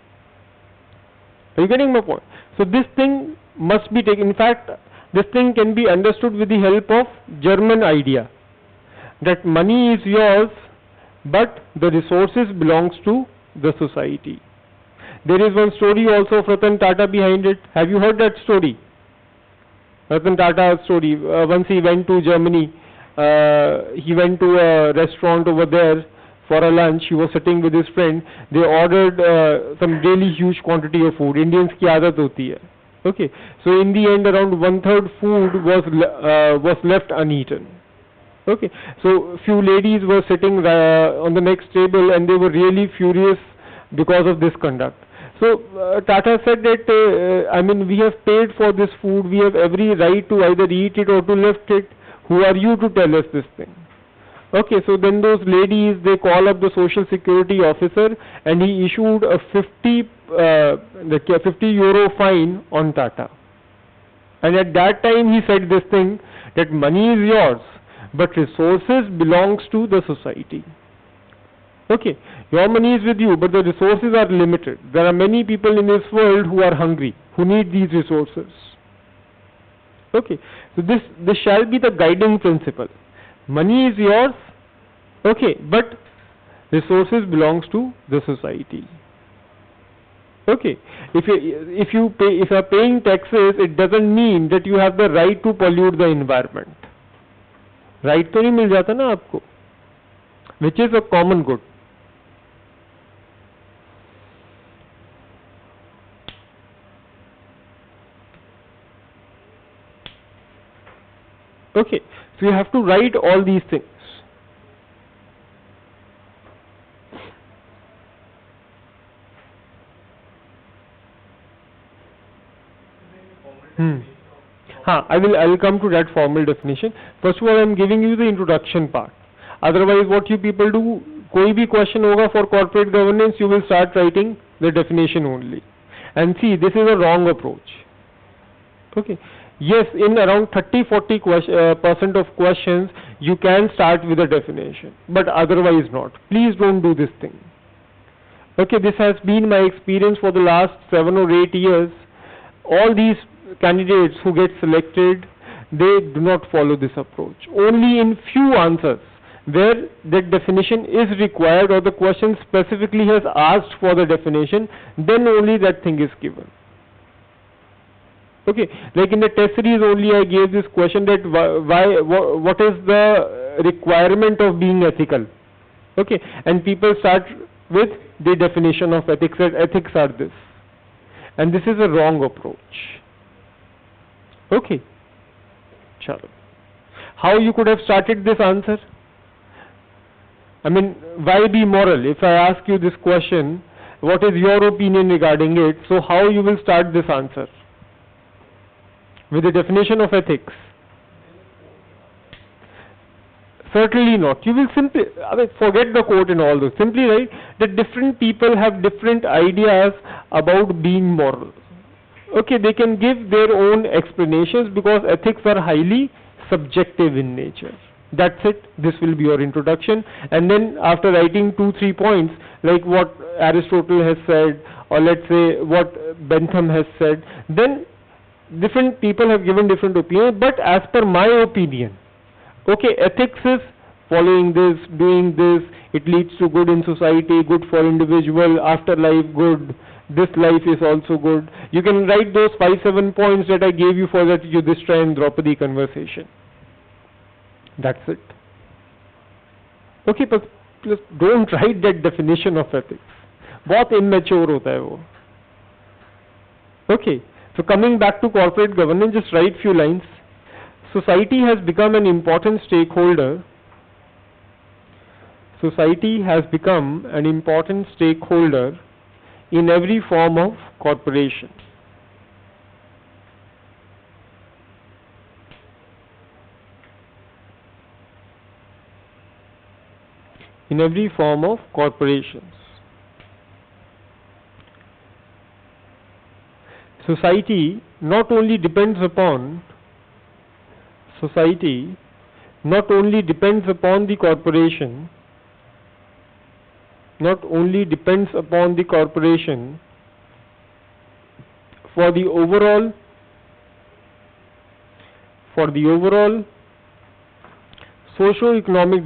Are you getting my point? So this thing must be taken. In fact, this thing can be understood with the help of German idea that money is yours, but the resources belongs to the society. There is one story also of Ratan Tata behind it. Have you heard that story? Ratan Tata story. Once he went to Germany, he went to a restaurant over there for a lunch. He was sitting with his friend. They ordered some really huge quantity of food. Indians की आदत होती है. Okay, so in the end, around 1/3 food was left uneaten. Okay, so few ladies were sitting on the next table, and they were really furious because of this conduct. So Tata said that, I mean, we have paid for this food, we have every right to either eat it or to lift it. Who are you to tell us this thing? Okay, so then those ladies, they call up the social security officer and he issued a 50 euro fine on Tata. And at that time he said this thing, that money is yours, but resources belongs to the society. Okay, your money is with you, but the resources are limited. There are many people in this world who are hungry, who need these resources. Okay, so this shall be the guiding principle. Money is yours, okay, but resources belongs to the society. Okay, if you are paying taxes, it doesn't mean that you have the right to pollute the environment. Right तो नहीं मिल जाता ना आपको, which is a common good. Okay, so you have to write all these things. I will come to that formal definition. First of all, I am giving you the introduction part. Otherwise, what you people do, कोई भी question होगा for corporate governance, you will start writing the definition only. And see, this is a wrong approach. Okay. Yes, in around 30-40% of questions, you can start with a definition, but otherwise not. Please don't do this thing. Okay, this has been my experience for the last 7 or 8 years. All these candidates who get selected, they do not follow this approach. Only in few answers where that definition is required or the question specifically has asked for the definition, then only that thing is given. Okay, like in the test series only I gave this question that what is the requirement of being ethical? Okay, and people start with the definition of ethics, that ethics are this. And this is a wrong approach. Okay, chalo. How you could have started this answer? I mean, why be moral? If I ask you this question, what is your opinion regarding it? So how you will start this answer? With the definition of ethics? Certainly not. You will simply, I mean, forget the quote and all those. Simply write that different people have different ideas about being moral. Okay, they can give their own explanations because ethics are highly subjective in nature. That's it. This will be your introduction. And then after writing 2-3 points, like what Aristotle has said, or let's say what Bentham has said, then different people have given different opinions, but as per my opinion, okay, ethics is following this, doing this, it leads to good in society, good for individual, afterlife good, this life is also good. You can write those 5-7 points that I gave you for that Yudhishthira and Draupadi conversation. That's it. Okay, but just don't write that definition of ethics. बहुत immature होता है वो. Okay, so coming back to corporate governance, just write few lines. Society has become an important stakeholder. Society has become an important stakeholder in every form of corporation. In every form of corporations. Society not only depends upon the corporation, not only depends upon the corporation for the overall socio-economic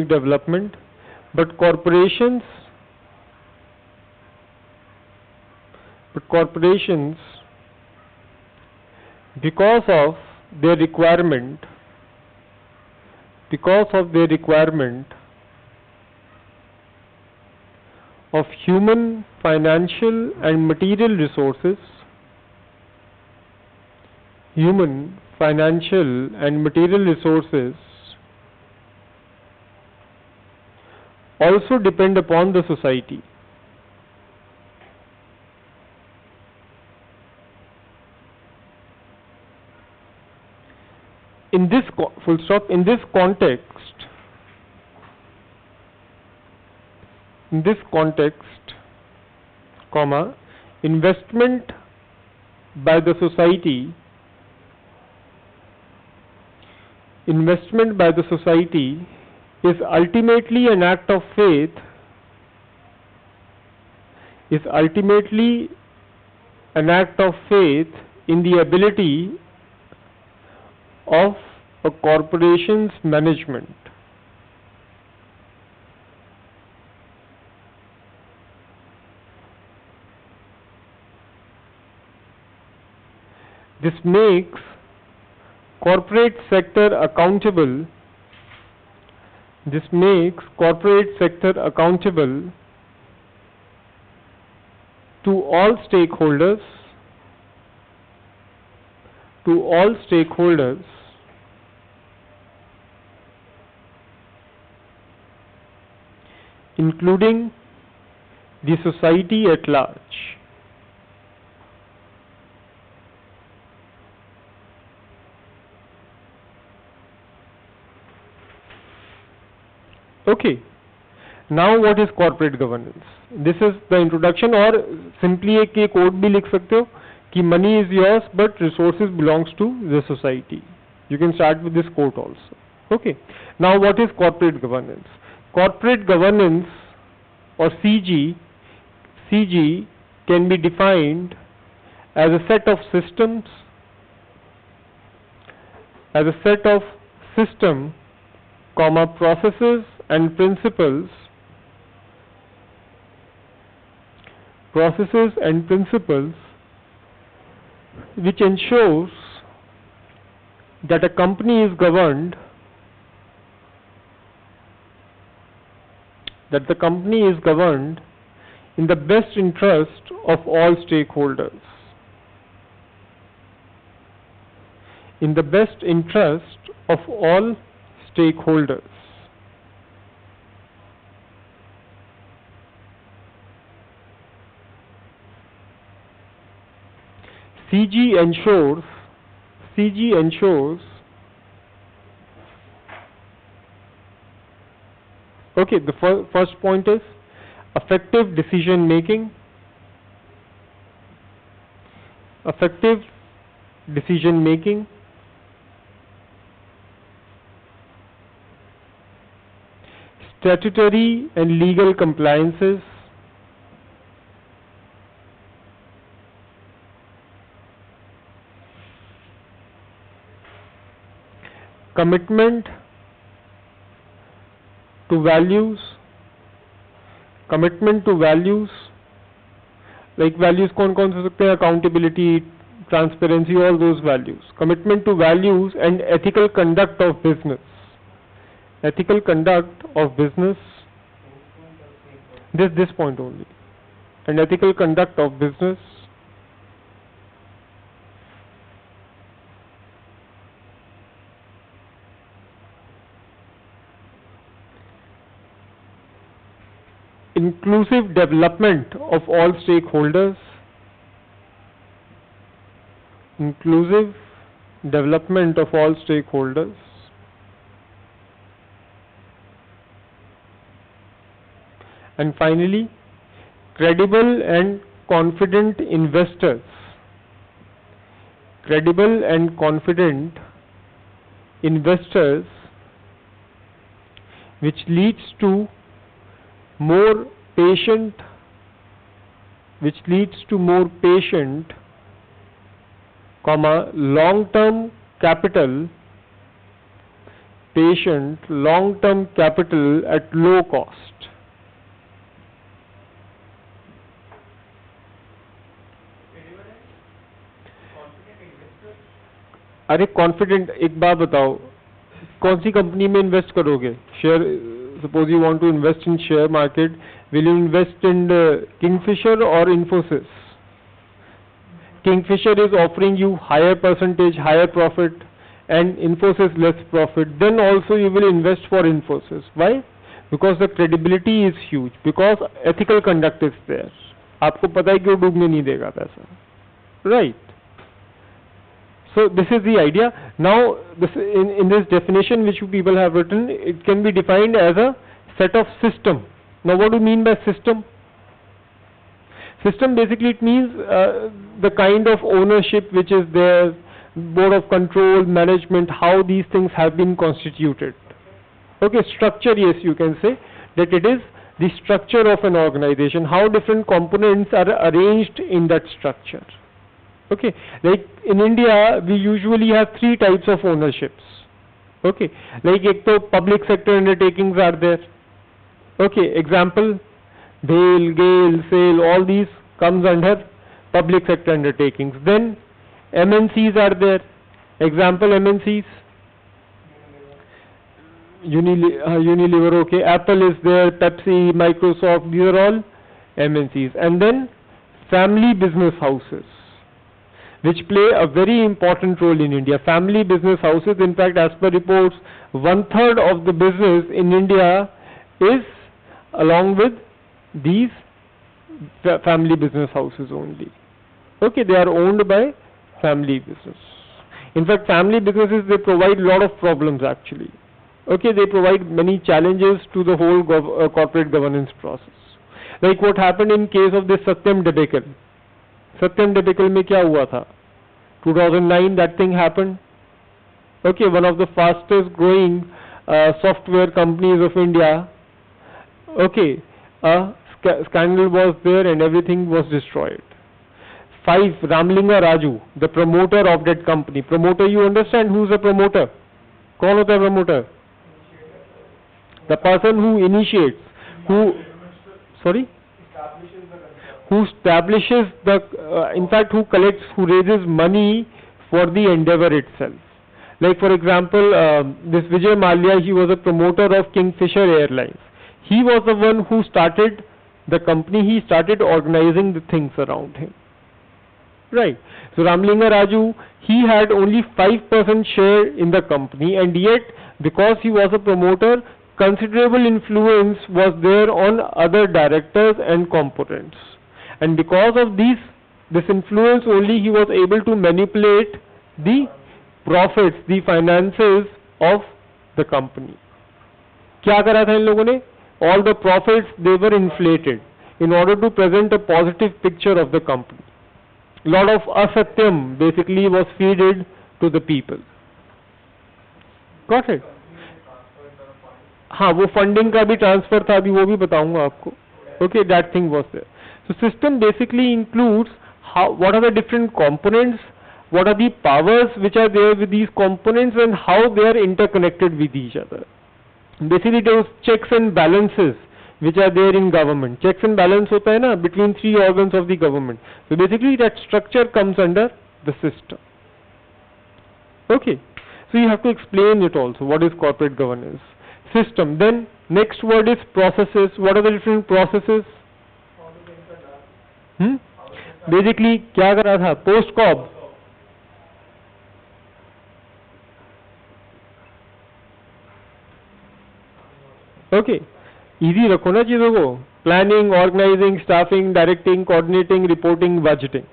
development, but corporations because of their requirement of human, financial and material resources, financial and material resources also depend upon the society. In this full stop, in this context, comma, investment by the society is ultimately an act of faith, in the ability of a corporation's management. This makes corporate sector accountable to all stakeholders including the society at large. Okay, now what is corporate governance? This is the introduction, और simply एक quote भी लिख सकते हो कि money is yours but resources belongs to the society. You can start with this quote also. Okay, now what is corporate governance? Corporate governance, or CG can be defined as a set of systems, processes and principles which ensures that a company is governed in the best interest of all stakeholders. CG ensures okay, the first point is effective decision making, statutory and legal compliances, commitment to values, like values कौन कौन से हो सकते हैं? Accountability, transparency, all those values. Commitment to values and ethical conduct of business. This point only. And ethical conduct of business. Inclusive development of all stakeholders, and finally credible and confident investors, which leads to more patient, long-term capital at low cost. अरे confident, एक बात बताओ, कौन सी company में invest करोगे? Share, suppose you want to invest in share market, will you invest in Kingfisher or Infosys? Kingfisher is offering you higher percentage, higher profit, and Infosys less profit, then also you will invest for Infosys. Why? Because the credibility is huge, because ethical conduct is there. आपको पता है कि वो डूबने नहीं देगा पैसा, right? So this is the idea. Now this in this definition which people have written, it can be defined as a set of system. Now what do you mean by system? System basically it means the kind of ownership which is there, board of control, management, how these things have been constituted. Okay, structure, yes, you can say that it is the structure of an organization, how different components are arranged in that structure. Okay, like in India, we usually have 3 types of ownerships. Okay, like ek to public sector undertakings are there. Okay, example, BHEL, GAIL, SAIL, all these comes under public sector undertakings. Then MNCs are there. Example MNCs. Unilever, okay. Apple is there, Pepsi, Microsoft, these are all MNCs. And then family business houses, which play a very important role in India. Family business houses, in fact, as per reports, 1/3 of the business in India is along with these family business houses only. Okay, they are owned by family business. In fact, family businesses, they provide a lot of problems actually. Okay, they provide many challenges to the whole corporate governance process. Like what happened in case of this Satyam debacle. Satyam debacle में क्या हुआ था? 2009 that thing happened. Okay, one of the fastest growing software companies of India. Okay, scandal was there and everything was destroyed. 5, Ramlinga Raju, the promoter of that company. Promoter, you understand who's a promoter? कौन होता है promoter? The person who initiates, who, sorry? Who establishes the, in fact, who collects, who raises money for the endeavor itself. Like for example, this Vijay Mallya, he was a promoter of Kingfisher Airlines. He was the one who started the company, he started organizing the things around him. Right. So Ramlinga Raju, he had only 5% share in the company, and yet because he was a promoter, considerable influence was there on other directors and components. And because of this influence only, he was able to manipulate the profits, the finances of the company. क्या करा था इन लोगों ने? All the profits, they were inflated in order to present a positive picture of the company. Lot of asatyam basically was feeded to the people. Got it? हाँ, वो funding का भी transfer था, अभी वो भी बताऊंगा आपको. Okay, that thing was there. So system basically includes what are the different components, what are the powers which are there with these components, and how they are interconnected with each other. Basically those checks and balances which are there in government. Checks and balance होता है ना between 3 organs of the government. So basically that structure comes under the system. Okay. So you have to explain it also. What is corporate governance? System. Then next word is processes. What are the different processes? Basically क्या कर रहा था? Post-cob. Okay. Easy रखो ना चीजों को. Planning, organizing, staffing, directing, coordinating, reporting, budgeting.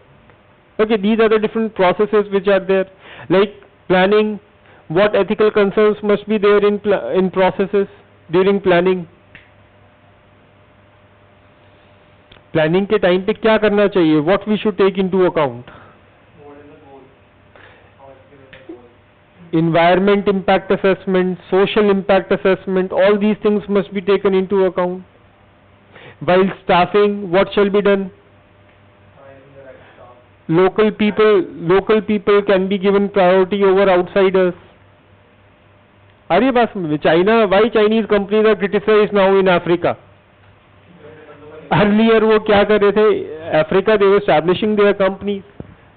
Okay, these are the different processes which are there. Like planning, what ethical concerns must be there in processes during planning. Planning के time पे क्या करना चाहिए? What we should take into account? Environment impact assessment, social impact assessment, all these things must be taken into account. While staffing, what shall be done? Local people can be given priority over outsiders. Are you asking China? Why Chinese companies are criticized now in Africa? Earlier, वो क्या कर रहे थे? Africa, they were establishing their companies.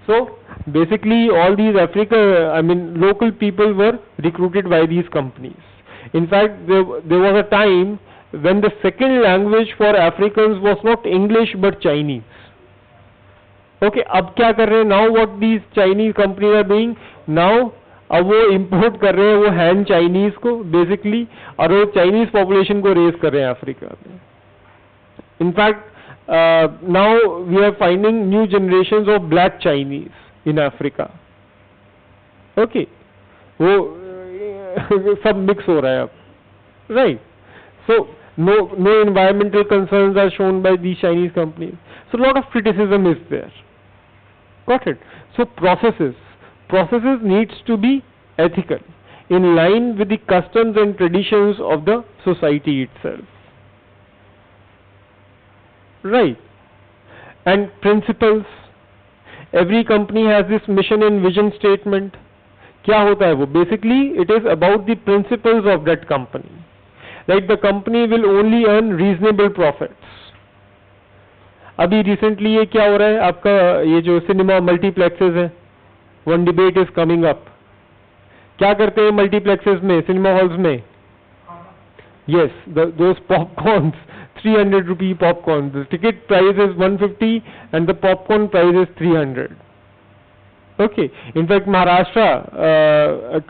So basically all these local people were recruited by these companies. In fact, there was a time when the second language for Africans was not English but Chinese. Okay, अब क्या कर रहे हैं? Now what these Chinese companies are doing? Now अब वो import कर रहे हैं वो हैंड चाइनीज को बेसिकली, और वो चाइनीज पॉपुलेशन को रेज कर रहे हैं अफ्रीका में. In fact now we are finding new generation of black Chinese in Africa. Okay, वो सब मिक्स हो रहा है अब, right. So no environmental concerns are shown by these Chinese companies. So a lot of criticism is there. Got it? So processes needs to be ethical, in line with the customs and traditions of the society itself. Right. And principles. Every company has this mission and vision statement. क्या होता है वो? Basically, it is about the principles of that company. Like the company will only earn reasonable profits. अभी recently ये क्या हो रहा है आपका, ये जो सिनेमा मल्टीप्लेक्सेस है, one debate is coming up. क्या करते हैं मल्टीप्लेक्सेस में, सिनेमा हॉल्स में? Yes, those popcorns, 300 rupee popcorn. The ticket price is 150 and the popcorn price is 300. Okay. In fact, Maharashtra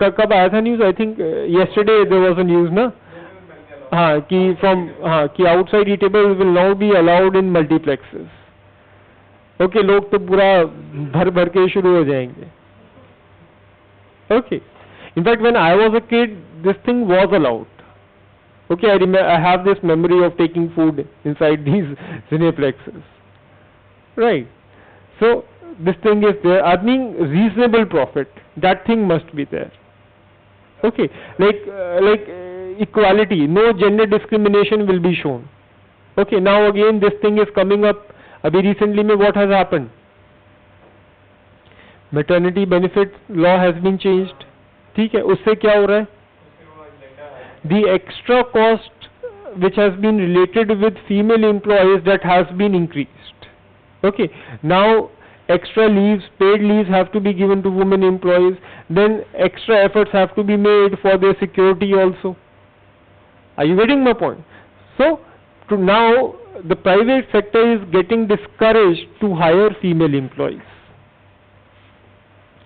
कब आया था news? I think yesterday there was a news ना, हाँ कि outside eatable will now be allowed in multiplexes. Okay, लोग तो पूरा भर के शुरू हो जाएंगे. Okay, in fact when I was a kid this thing was allowed. Okay, I have this memory of taking food inside these cineplexes, right. So this thing is there, earning reasonable profit, that thing must be there. Okay, like equality, no gender discrimination will be shown. Okay, now again this thing is coming up. Abhi recently mein what has happened? Maternity benefit law has been changed. ठीक है, उससे क्या हो रहा है? The extra cost which has been related with female employees, that has been increased. Okay, now extra leaves, paid leaves have to be given to women employees. Then extra efforts have to be made for their security also. Are you getting my point? So now the private sector is getting discouraged to hire female employees.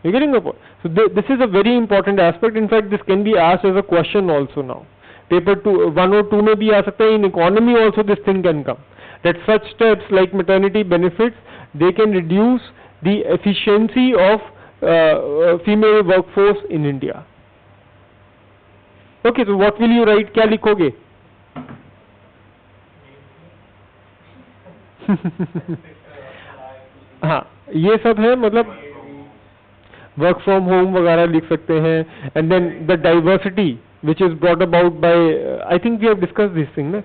You getting my point? So this is a very important aspect. In fact, this can be asked as a question also now. Paper 1 or 2 may be asked. In economy also this thing can come. That such steps like maternity benefits, they can reduce the efficiency of female workforce in India. Okay, so what will you write? क्या लिखोगे? हाँ, ये सब है, मतलब work from home वगैरह लिख सकते हैं. And then the diversity which is brought about by I think we have discussed this thing, na?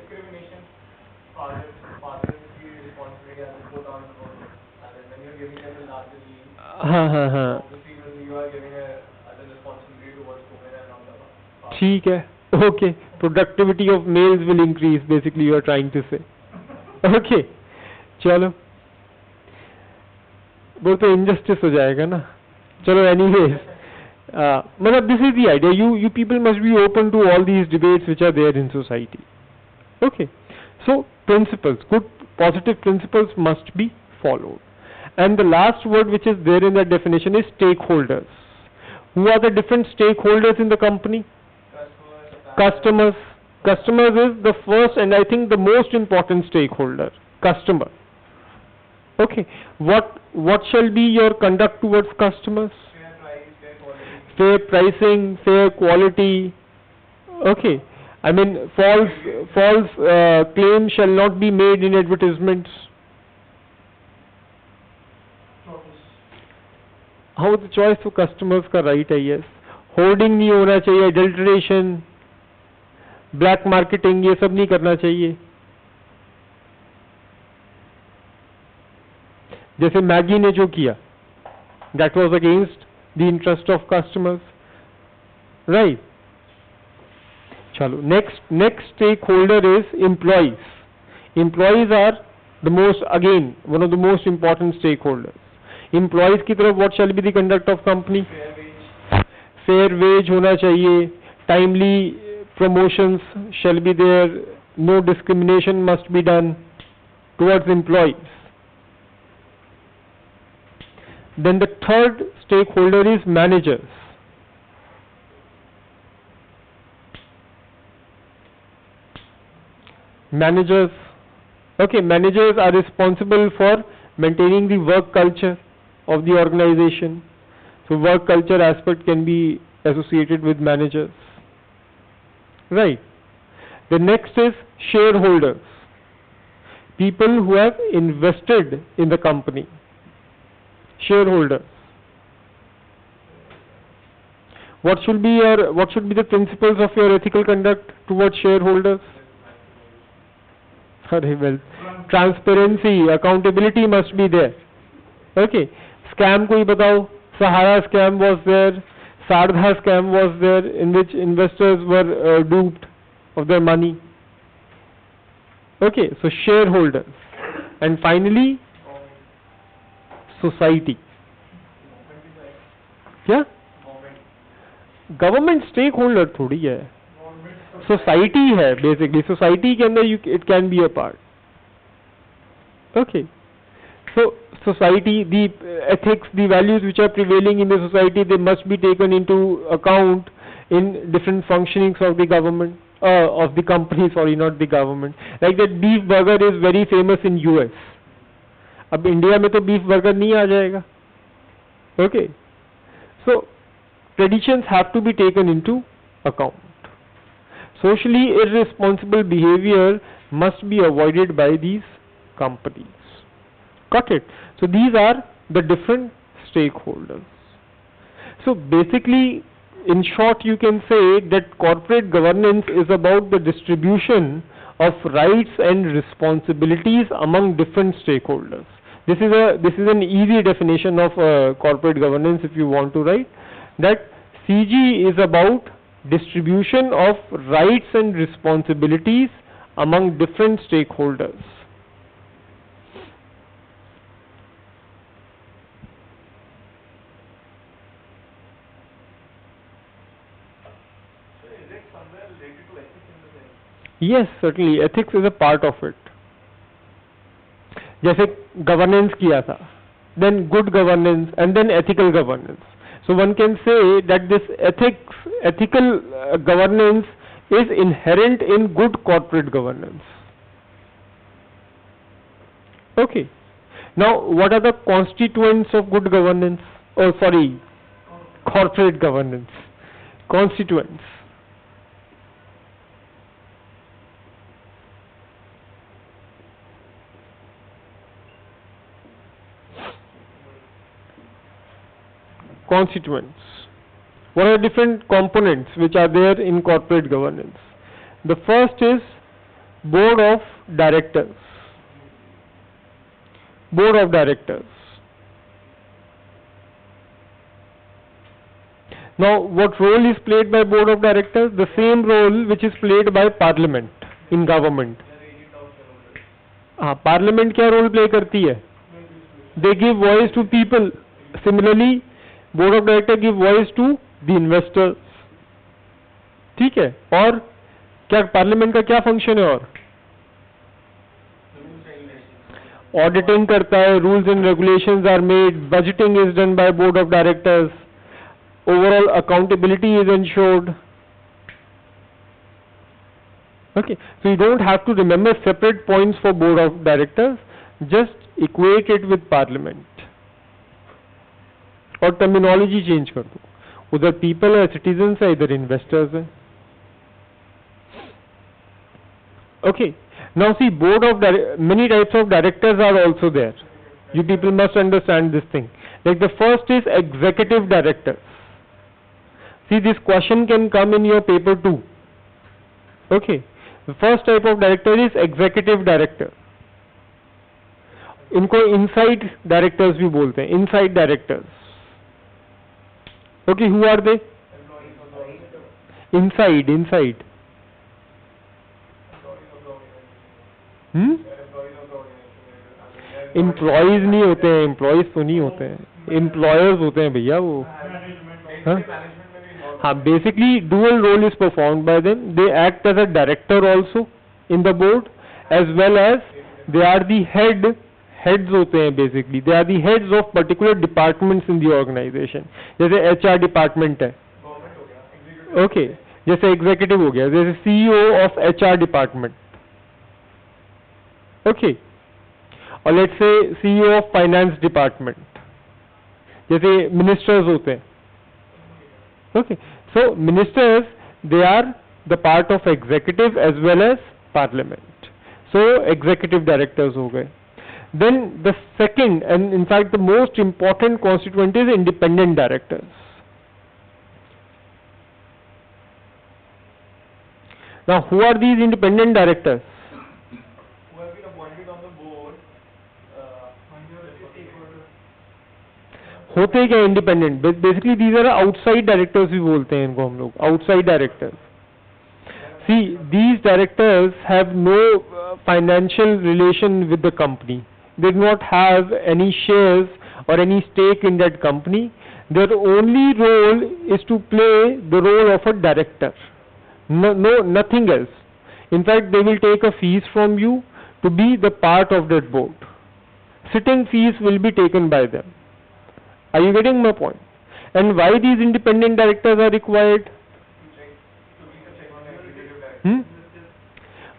ठीक है. Okay, productivity of males will increase, basically you are trying to say. Okay, चलो, वो तो injustice हो जाएगा ना. चलो, anyways, मतलब this is the idea. You people must be open to all these debates which are there in society. Okay, so principles, good positive principles must be followed. And the last word which is there in that definition is stakeholders. Who are the different stakeholders in the company? Customers. Customers is the first and I think the most important stakeholder. Customer. Okay. What shall be your conduct towards customers? Fair pricing, fair quality. Okay. I mean, false claims shall not be made in advertisements. How the choice for customers का right है, yes. Hoarding नहीं होना चाहिए, adulteration, black marketing, ये सब नहीं करना चाहिए. जैसे मैगी ने जो किया, that was against the interest of customers, right? चलो, next stakeholder is employees. Employees are the most, again, one of the most important stakeholders. Employees की तरफ what shall be the conduct of company? Fair wage होना चाहिए, timely promotions shall be there, no discrimination must be done towards employees. Then the third stakeholder is managers. Managers. Okay, managers are responsible for maintaining the work culture of the organization. So work culture aspect can be associated with managers. Right. The next is shareholders. People who have invested in the company. Shareholders. What should be the principles of your ethical conduct towards shareholders? Very well. Transparency, accountability must be there. Okay. Scam koi batao. Sahara scam was there. Sardha scam was there, in which investors were duped of their money. Okay, so shareholders. And finally, society. क्या? Government stakeholder थोड़ी है. Society है basically. Society के अंदर it can be a part. Okay. So society, the ethics, the values which are prevailing in the society, they must be taken into account in different functionings of the government, of the company, sorry, not the government. Like that beef burger is very famous in US. अब India में तो beef burger नहीं आ जाएगा. Okay. So traditions have to be taken into account. Socially irresponsible behavior must be avoided by these companies. Got it? So these are the different stakeholders. So basically, in short, you can say that corporate governance is about the distribution of rights and responsibilities among different stakeholders. This is an easy definition of corporate governance if you want to write. That CG is about distribution of rights and responsibilities among different stakeholders. Yes, certainly. Ethics is a part of it. जैसे governance किया था, then good governance, and then ethical governance. So one can say that this ethical governance is inherent in good corporate governance. Okay. Now, what are the constituents of good governance? Oh, sorry, corporate governance. Constituents. Constituents. What are different components which are there in corporate governance? The first is board of directors. Board of directors. Now, what role is played by board of directors? The same role which is played by parliament in government. Parliament क्या role play करती है? They give voice to people. Similarly, board of director give voice to the investors. ठीक है? और क्या parliament का क्या function है? और ऑडिटिंग करता है, rules and regulations are made, budgeting is done by board of directors, overall accountability is ensured. Okay, so you don't have to remember separate points for board of directors, just equate it with parliament. और terminology change कर दो, उधर people है, citizens है, इधर investors है. Okay, now see, many types of directors are also there. You people must understand this thing. Like the first is executive directors. See, this question can come in your paper too. Okay, the first type of director is executive director. इनको inside directors भी बोलते हैं, inside directors. Okay, who are they? Inside. Employees नहीं होते हैं, employees तो नहीं होते हैं, employers होते हैं भैया वो. हाँ, basically dual role is performed by them. They act as a director also in the board, as well as they are the heads होते हैं basically. They are the heads of particular departments in the organization. जैसे HR department है. Okay, जैसे executive हो गया, जैसे CEO of HR department. Okay. Or let's say CEO of Finance Department, जैसे ministers होते हैं. Okay. So ministers, they are the part of executive as well as parliament. So executive directors हो गए. Then the second and in fact the most important constituent is independent directors. Now who are these independent directors? Who have been appointed on the board under the stakeholder. होते क्या independent? Basically these are outside directors भी बोलते हैं इनको हम लोग, outside directors. See these directors have no financial relation with the company. They do not have any shares or any stake in that company. Their only role is to play the role of a director. No, nothing else. In fact, they will take a fees from you to be the part of that board. Sitting fees will be taken by them. Are you getting my point? And why these independent directors are required?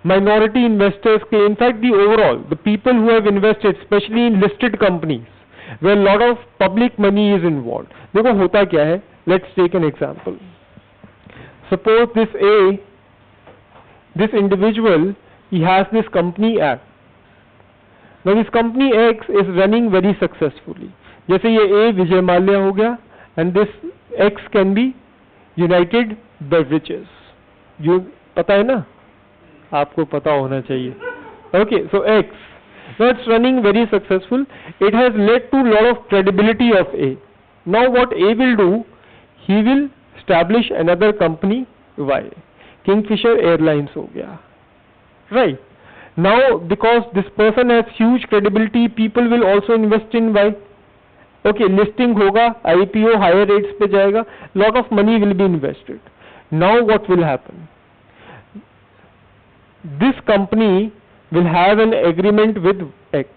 Minority investors claim, in fact the overall, the people who have invested, especially in listed companies, where a lot of public money is involved. देखो होता क्या है? Let's take an example. Suppose this individual, he has this company X. Now this company X is running very successfully. जैसे ये A Vijay Mallya हो गया, and this X can be United Beverages. You पता है ना? आपको पता होना चाहिए. Okay, so X. Now it's running very successful. It has led to lot of credibility of A. Now what A will do? He will establish another company Y. Kingfisher Airlines हो गया. Right. Now because this person has huge credibility, people will also invest in Y. Okay, listing होगा, IPO higher rates पे जाएगा, lot of money will be invested. Now what will happen? This company will have an agreement with X.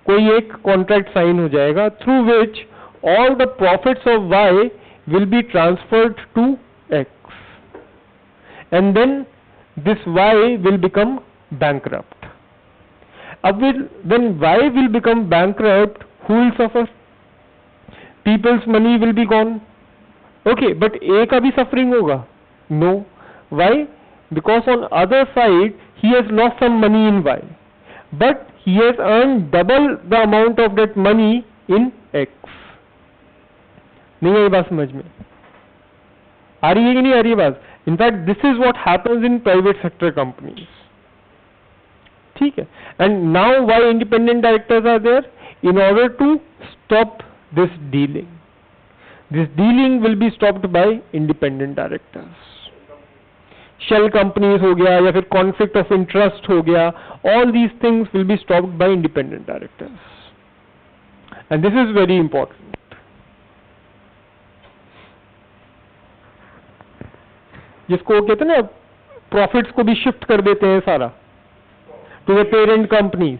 कोई एक contract sign हो जाएगा through which all the profits of Y will be transferred to X, and then this Y will become bankrupt. When Y will become bankrupt, who will suffer? People's money will be gone. Okay, but A का भी suffering होगा? No. Why? Because on other side he has lost some money in Y, but he has earned double the amount of that money in X. नहीं है ये बात समझ में? आ रही है कि नहीं आ रही है बात? In fact, this is what happens in private sector companies. ठीक है? And now why independent directors are there? In order to stop this dealing. This dealing will be stopped by independent directors. Shell companies हो गया या फिर conflict of interest हो गया, all these things will be stopped by independent directors. And this is very important. जिसको कहते हैं ना, profits को भी shift कर देते हैं सारा to the parent companies.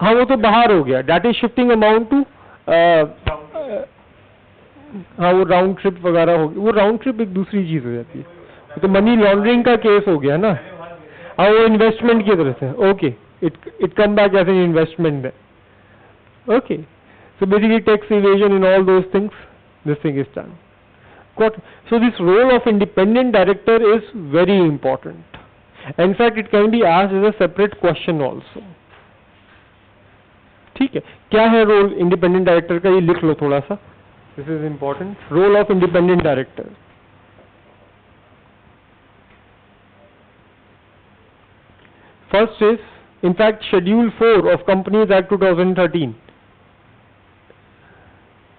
हाँ वो तो बाहर हो गया, that is shifting amount to हाँ वो राउंड ट्रिप वगैरह हो गया, वो राउंड ट्रिप एक दूसरी चीज हो जाती है, तो मनी लॉन्ड्रिंग का केस हो गया ना. हाँ वो इन्वेस्टमेंट की तरह से. Okay, it come back as an investment then. Okay, so basically tax evasion in all those things, this thing is done. Got. So this role of independent director is very important. In fact, it can be asked as a separate question also. ठीक है, क्या है role independent director का, ये लिख लो थोड़ा सा. This is important. Role of independent director. First is, in fact, Schedule 4 of Companies Act 2013.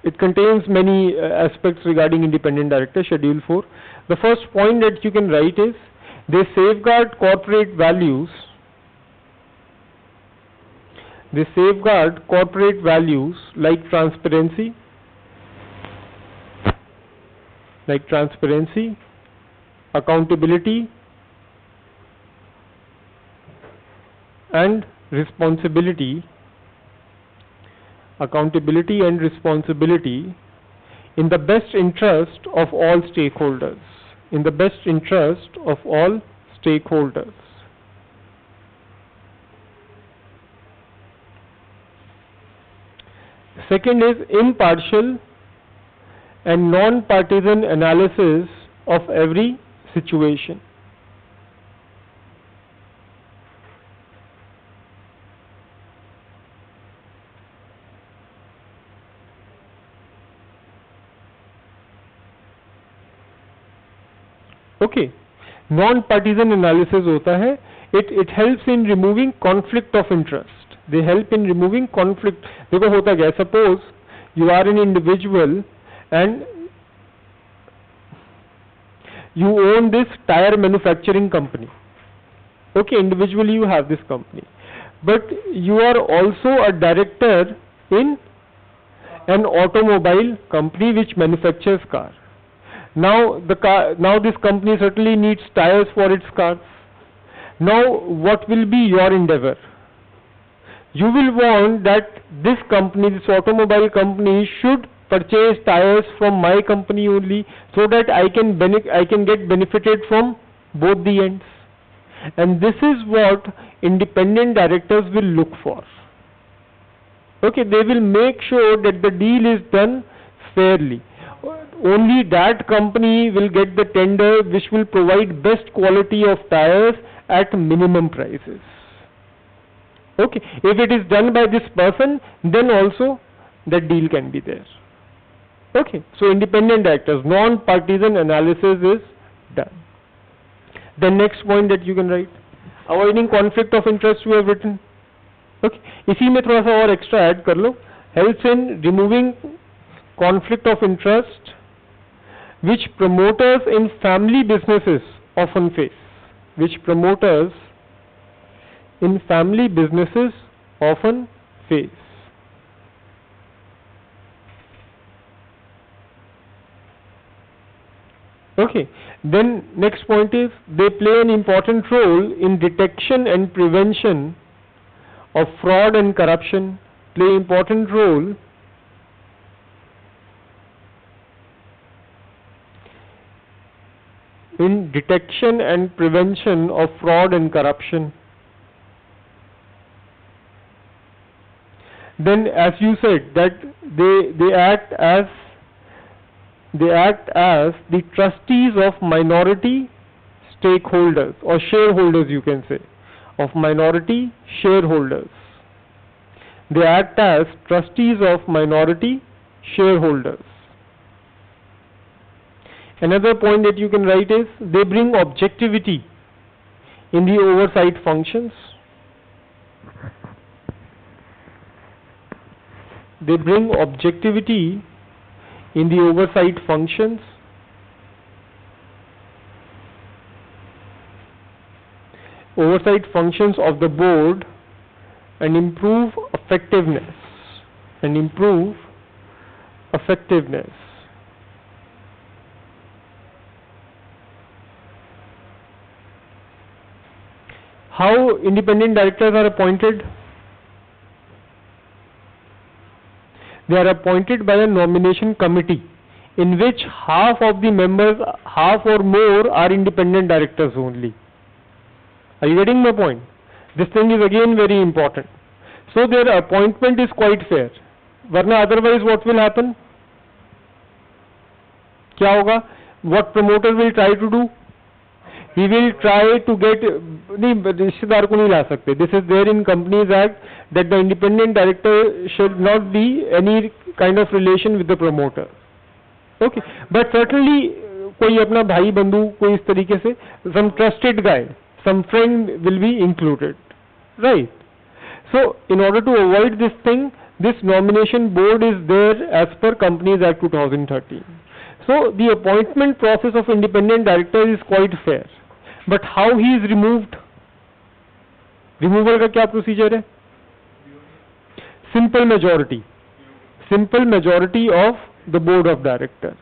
It contains many aspects regarding independent director. Schedule 4. The first point that you can write is, they safeguard corporate values. They safeguard corporate values like transparency, accountability, and responsibility. Accountability and responsibility in the best interest of all stakeholders. In the best interest of all stakeholders. Second is impartial and non-partisan analysis of every situation. Okay, non-partisan analysis होता है, it helps in removing conflict of interest. They help in removing conflict. देखो होता क्या है, suppose you are an individual and you own this tire manufacturing company. Okay, individually you have this company, but you are also a director in an automobile company which manufactures cars. Now this company certainly needs tires for its cars. Now what will be your endeavor? You will want that this company, this automobile company, should purchase tires from my company only, so that I can get benefited from both the ends. And this is what independent directors will look for. Okay, they will make sure that the deal is done fairly. Only that company will get the tender which will provide best quality of tires at minimum prices. Okay, if it is done by this person, then also that deal can be there. Okay, so independent directors, non-partisan analysis is done. The next point that you can write, avoiding conflict of interest you have written. Okay, इसी में थोड़ा सा और extra add कर लो, helps in removing conflict of interest which promoters in family businesses often face. Which promoters in family businesses often face. Okay, then next point is they play an important role in detection and prevention of fraud and corruption. Play important role in detection and prevention of fraud and corruption. Then, as you said, that they act as the trustees of minority stakeholders or shareholders, you can say, of minority shareholders. They act as trustees of minority shareholders. Another point that you can write is they bring objectivity in the oversight functions. They bring objectivity in the oversight functions. Oversight functions of the board and improve effectiveness. How independent directors are appointed? They are appointed by a nomination committee in which half of the members, half or more, are independent directors only. Are you getting my point? This thing is again very important. So their appointment is quite fair. Varna otherwise what will happen? क्या होगा? What promoter will try to do? He will try to get, नहीं रिश्तेदार को नहीं ला सकते. This is there in Companies Act that the independent director should not be any kind of relation with the promoter. Okay, but certainly कोई अपना भाई बंधु कोई इस तरीके से some trusted guy, some friend will be included, right? So in order to avoid this thing, this nomination board is there as per Companies Act 2013. So the appointment process of independent director is quite fair. But how he is removed? Removal का क्या procedure है? Simple majority. Simple majority of the board of directors.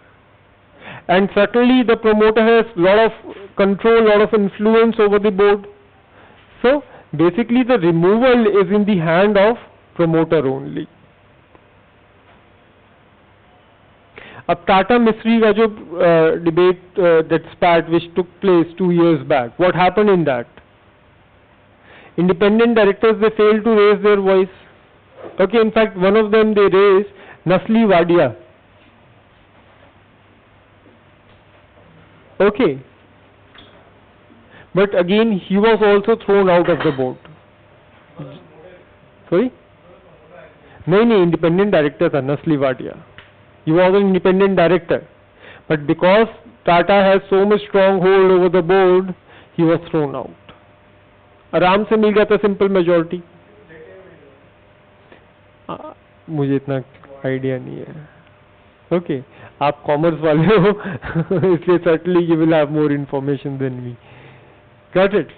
And certainly the promoter has lot of control, lot of influence over the board. So basically the removal is in the hand of promoter only. अब टाटा मिस्री का जो debate that स्पैट which took place 2 years back, what happened in that? Independent directors, they failed to raise their voice. Okay, in fact one of them they raised, Nasli Wadia. Okay, but again he was also thrown out of the board. Sorry? नहीं independent director था Nasli Wadia. He was an independent director, but because Tata has so much strong hold over the board, he was thrown out. आराम से मिल गया था simple majority. मुझे इतना idea नहीं है. ओके, आप कॉमर्स वाले हो इसलिए certainly you will have more information than me. Got it?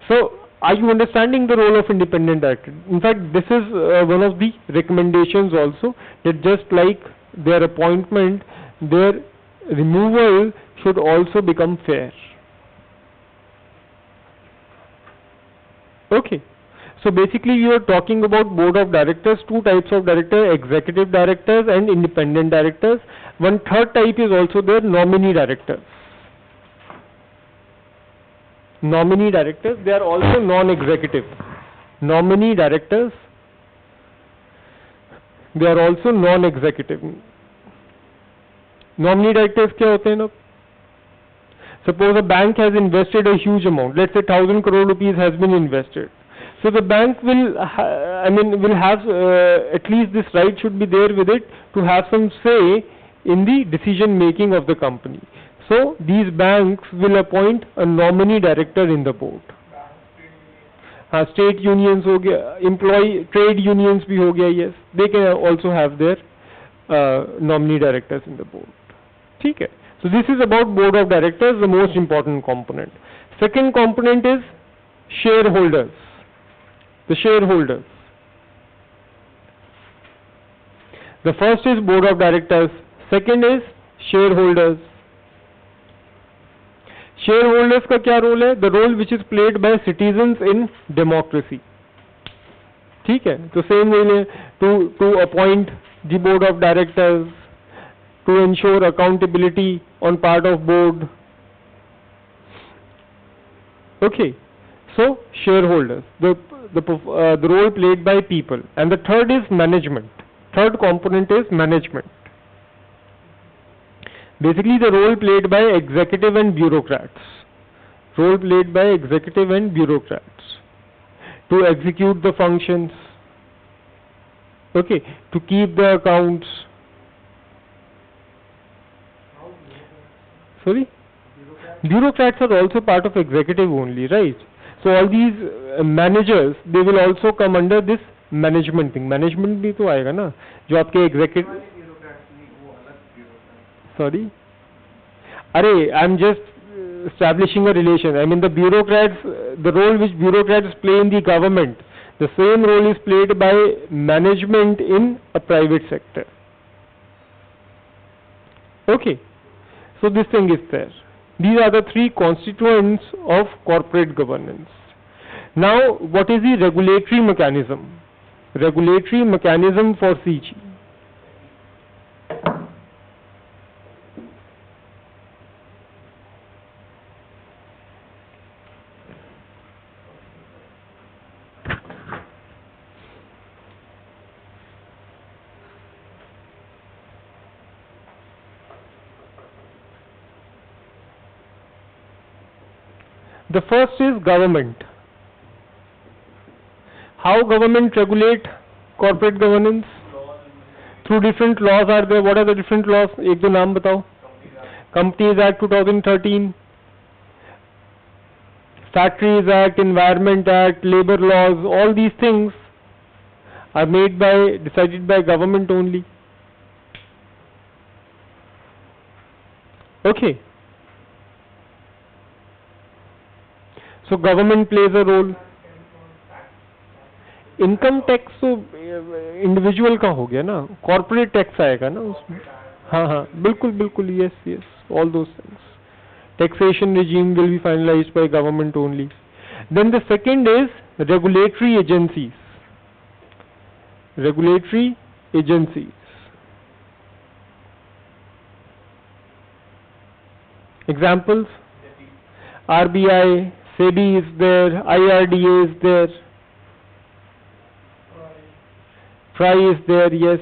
So are you understanding the role of independent director? In fact, this is one of the recommendations also, that just like their appointment, their removal should also become fair. Okay, so basically you are talking about board of directors, two types of directors, executive directors and independent directors. One third type is also there, nominee directors. Nominee directors, they are also non-executive. Nominee directors, they are also non-executive. Nominee directors क्या होते हैं ना? Suppose a bank has invested a huge amount. Let's say 1,000 crore rupees has been invested. So the bank will, will have at least this right should be there with it to have some say in the decision making of the company. So these banks will appoint a nominee director in the board. State unions हो गया, employee trade unions भी हो गया, yes, they can also have their nominee directors in the board. ठीक है. So this is about board of directors, the most important component. Second component is shareholders. The shareholders. The first is board of directors. Second is shareholders. Shareholders का क्या role है? The role which is played by citizens in democracy. ठीक है. तो same way to appoint the board of directors, to ensure accountability on part of board. Okay, so shareholders, the role played by people, and the third is management. Third component is management. Basically, the role played by executive and bureaucrats. Role played by executive and bureaucrats to execute the functions. Okay, to keep the accounts. Sorry? Bureaucrats are also part of executive only, right? So all these managers, they will also come under this management thing. Management भी तो आएगा ना, जो आपके executive. Sorry? Arey, I'm just establishing a relation. I mean the bureaucrats, the role which bureaucrats play in the government, the same role is played by management in a private sector. Okay. So this thing is there. These are the three constituents of corporate governance. Now, what is the regulatory mechanism? Regulatory mechanism for CG. The first is government. How government regulate corporate governance? Through different laws are there. What are the different laws? एक दो नाम बताओ. Companies Act 2013, Factories Act, Environment Act, Labor laws, all these things are decided by government only. Okay. So government plays a role. Income tax तो individual का हो गया ना, corporate tax आएगा ना उसमें. हाँ हाँ बिल्कुल बिल्कुल, yes yes, all those things. Taxation regime will be finalized by government only. Then the second is regulatory agencies. Regulatory agencies. Examples? RBI, SEBI is there, IRDA is there, FRI is there, yes.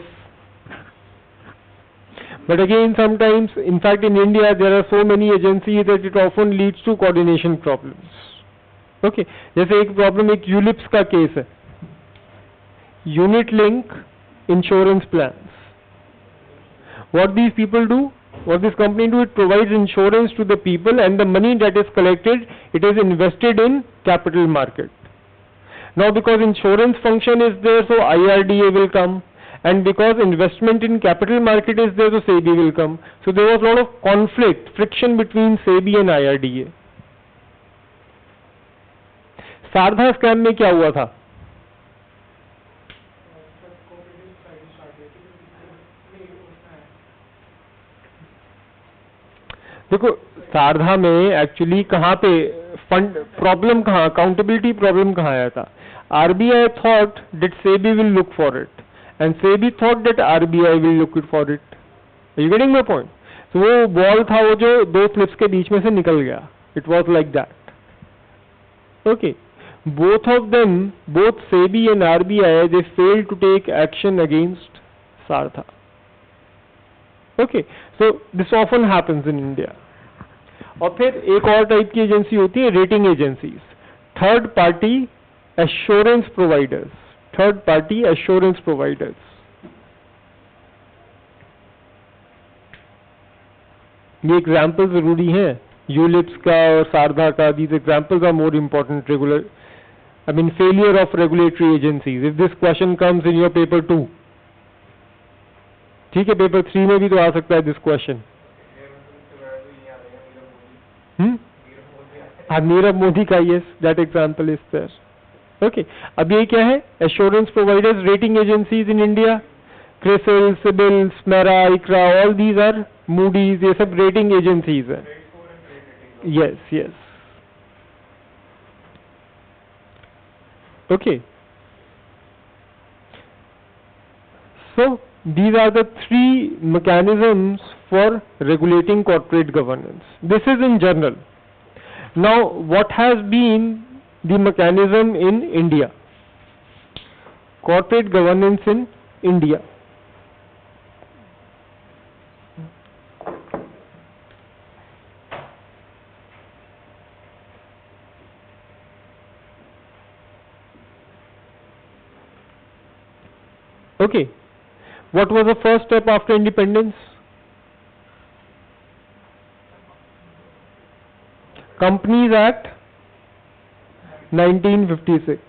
But again, sometimes, in fact in India, there are so many agencies that it often leads to coordination problems. Okay, जैसे एक problem एक ULIPs का case है, Unit Link Insurance Plans. What these people do, what this company do, it provides insurance to the people, and the money that is collected, it is invested in capital market. Now because insurance function is there, so IRDA will come, and because investment in capital market is there, so SEBI will come. So there was a lot of conflict, friction between SEBI and IRDA. Saradha scam में क्या हुआ था? देखो सारधा में actually कहाँ पे fund problem, कहाँ accountability problem कहाँ आया था? RBI thought that SEBI will look for it, and SEBI thought that RBI will look for it. Are you getting my point? So वो बॉल था वो जो दो स्लिप्स के बीच में से निकल गया. It was like that. Okay. Both of them, both SEBI and RBI, they failed to take action against Saratha. Okay, so this often happens in India. और फिर एक और टाइप की एजेंसी होती है rating agencies, third party assurance providers. Third party assurance providers, ये example जरूरी है यूलिप्स का और सारधा का. These examples are more important. Regular failure of regulatory agencies. If this question comes in your paper 2, ठीक है, पेपर 3 में भी तो आ सकता है this question. नीरव मोदी का, yes, that example is there. Okay, अब ये क्या है? Assurance providers, rating agencies in India, CRISIL, CIBIL, SMERA, ICRA, all these are Moody's, ये सब rating agencies हैं. Yes, yes. Okay, so these are the three mechanisms for regulating corporate governance. This is in general. Now what has been the mechanism in India? Corporate governance in India. Okay, what was the first step after independence? Companies Act 1956.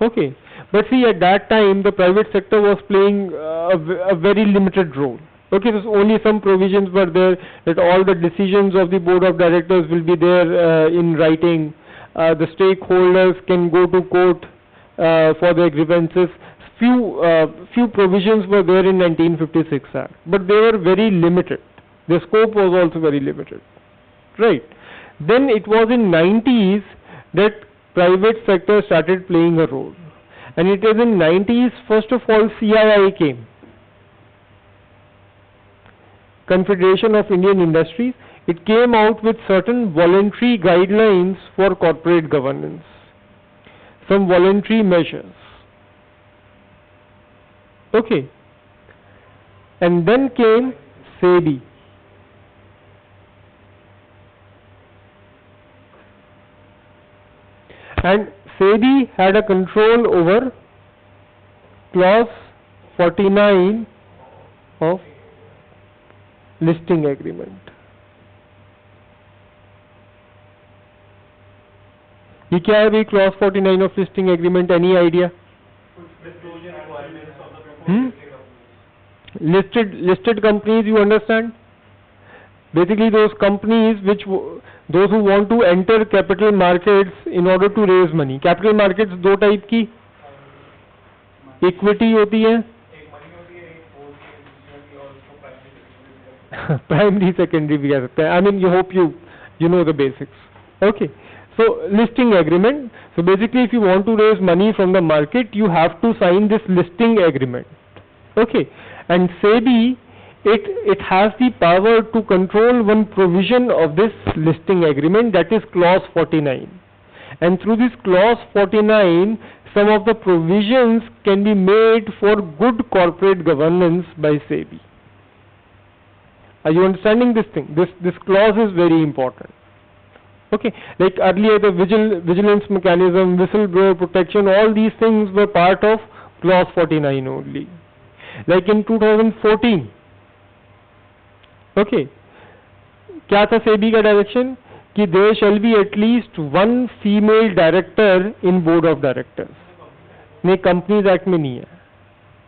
Okay, but see, at that time the private sector was playing a very limited role. Okay, so only some provisions were there that all the decisions of the board of directors will be there in writing. The stakeholders can go to court for their grievances. Few provisions were there in 1956 Act, but they were very limited. The scope was also very limited, right? Then it was in 90s that private sector started playing a role, and it is in 90s first of all CII came, Confederation of Indian Industries. It came out with certain voluntary guidelines for corporate governance, some voluntary measures. Okay, and then came SEBI. And SEBI had a control over clause 49 of listing agreement. ये क्या है भाई clause 49 of listing agreement? Any idea? Listed companies, you understand? Basically those companies those who want to enter capital markets in order to raise money. Capital markets दो type की, equity होती है, primary secondary भी कह सकते हैं. I mean, you hope you know the basics. Okay, so listing agreement. So basically if you want to raise money from the market, you have to sign this listing agreement. Okay, and SEBI it has the power to control one provision of this listing agreement, that is clause 49. And through this clause 49, some of the provisions can be made for good corporate governance by SEBI. Are you understanding this thing? This clause is very important. Okay, like earlier the vigilance mechanism, whistleblower protection, all these things were part of clause 49 only. Like in 2014, okay, क्या था सेबी का direction कि there shall be at least one female director in board of directors. नहीं, companies act में नहीं है,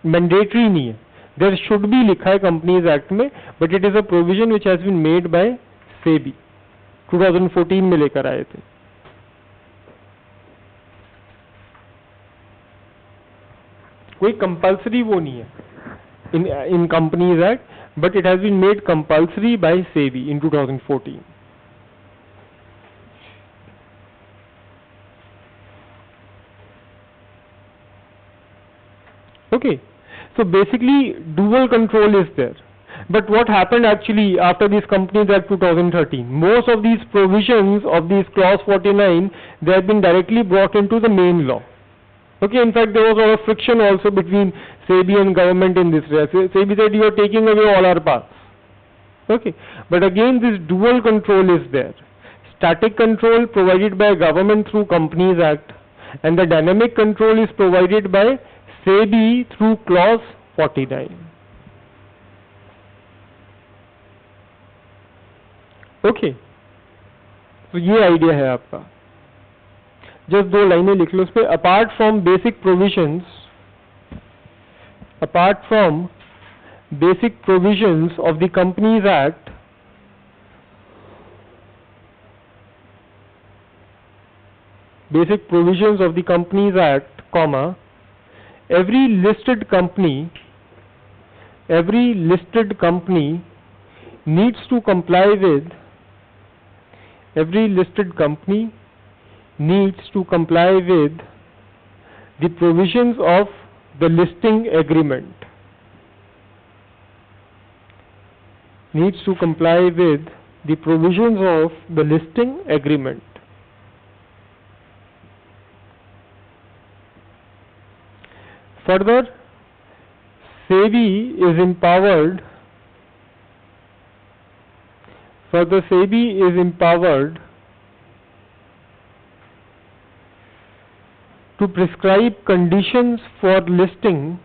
mandatory नहीं है. देयर शुड बी लिखा है कंपनीज एक्ट में, but it is a provision which has been made by SEBI. 2014 में लेकर आए थे. कोई कंपल्सरी वो नहीं है in Companies Act, but it has been made compulsory by SEBI in 2014. Okay, so basically dual control is there. But what happened actually after this Companies Act 2013? Most of these provisions of this clause 49, they have been directly brought into the main law. Okay, in fact there was a lot of friction also between SEBI and government in this area. SEBI said you are taking away all our paths. Okay, but again this dual control is there. Static control provided by government through Companies Act, and the dynamic control is provided by SEBI through clause 49. Okay, तो ये idea है आपका. Just दो लाइनें लिख लो उस पर. Apart from basic provisions of the companies act, comma, every listed company needs to comply with the provisions of the listing agreement. Further, SEBI is empowered to prescribe conditions for listing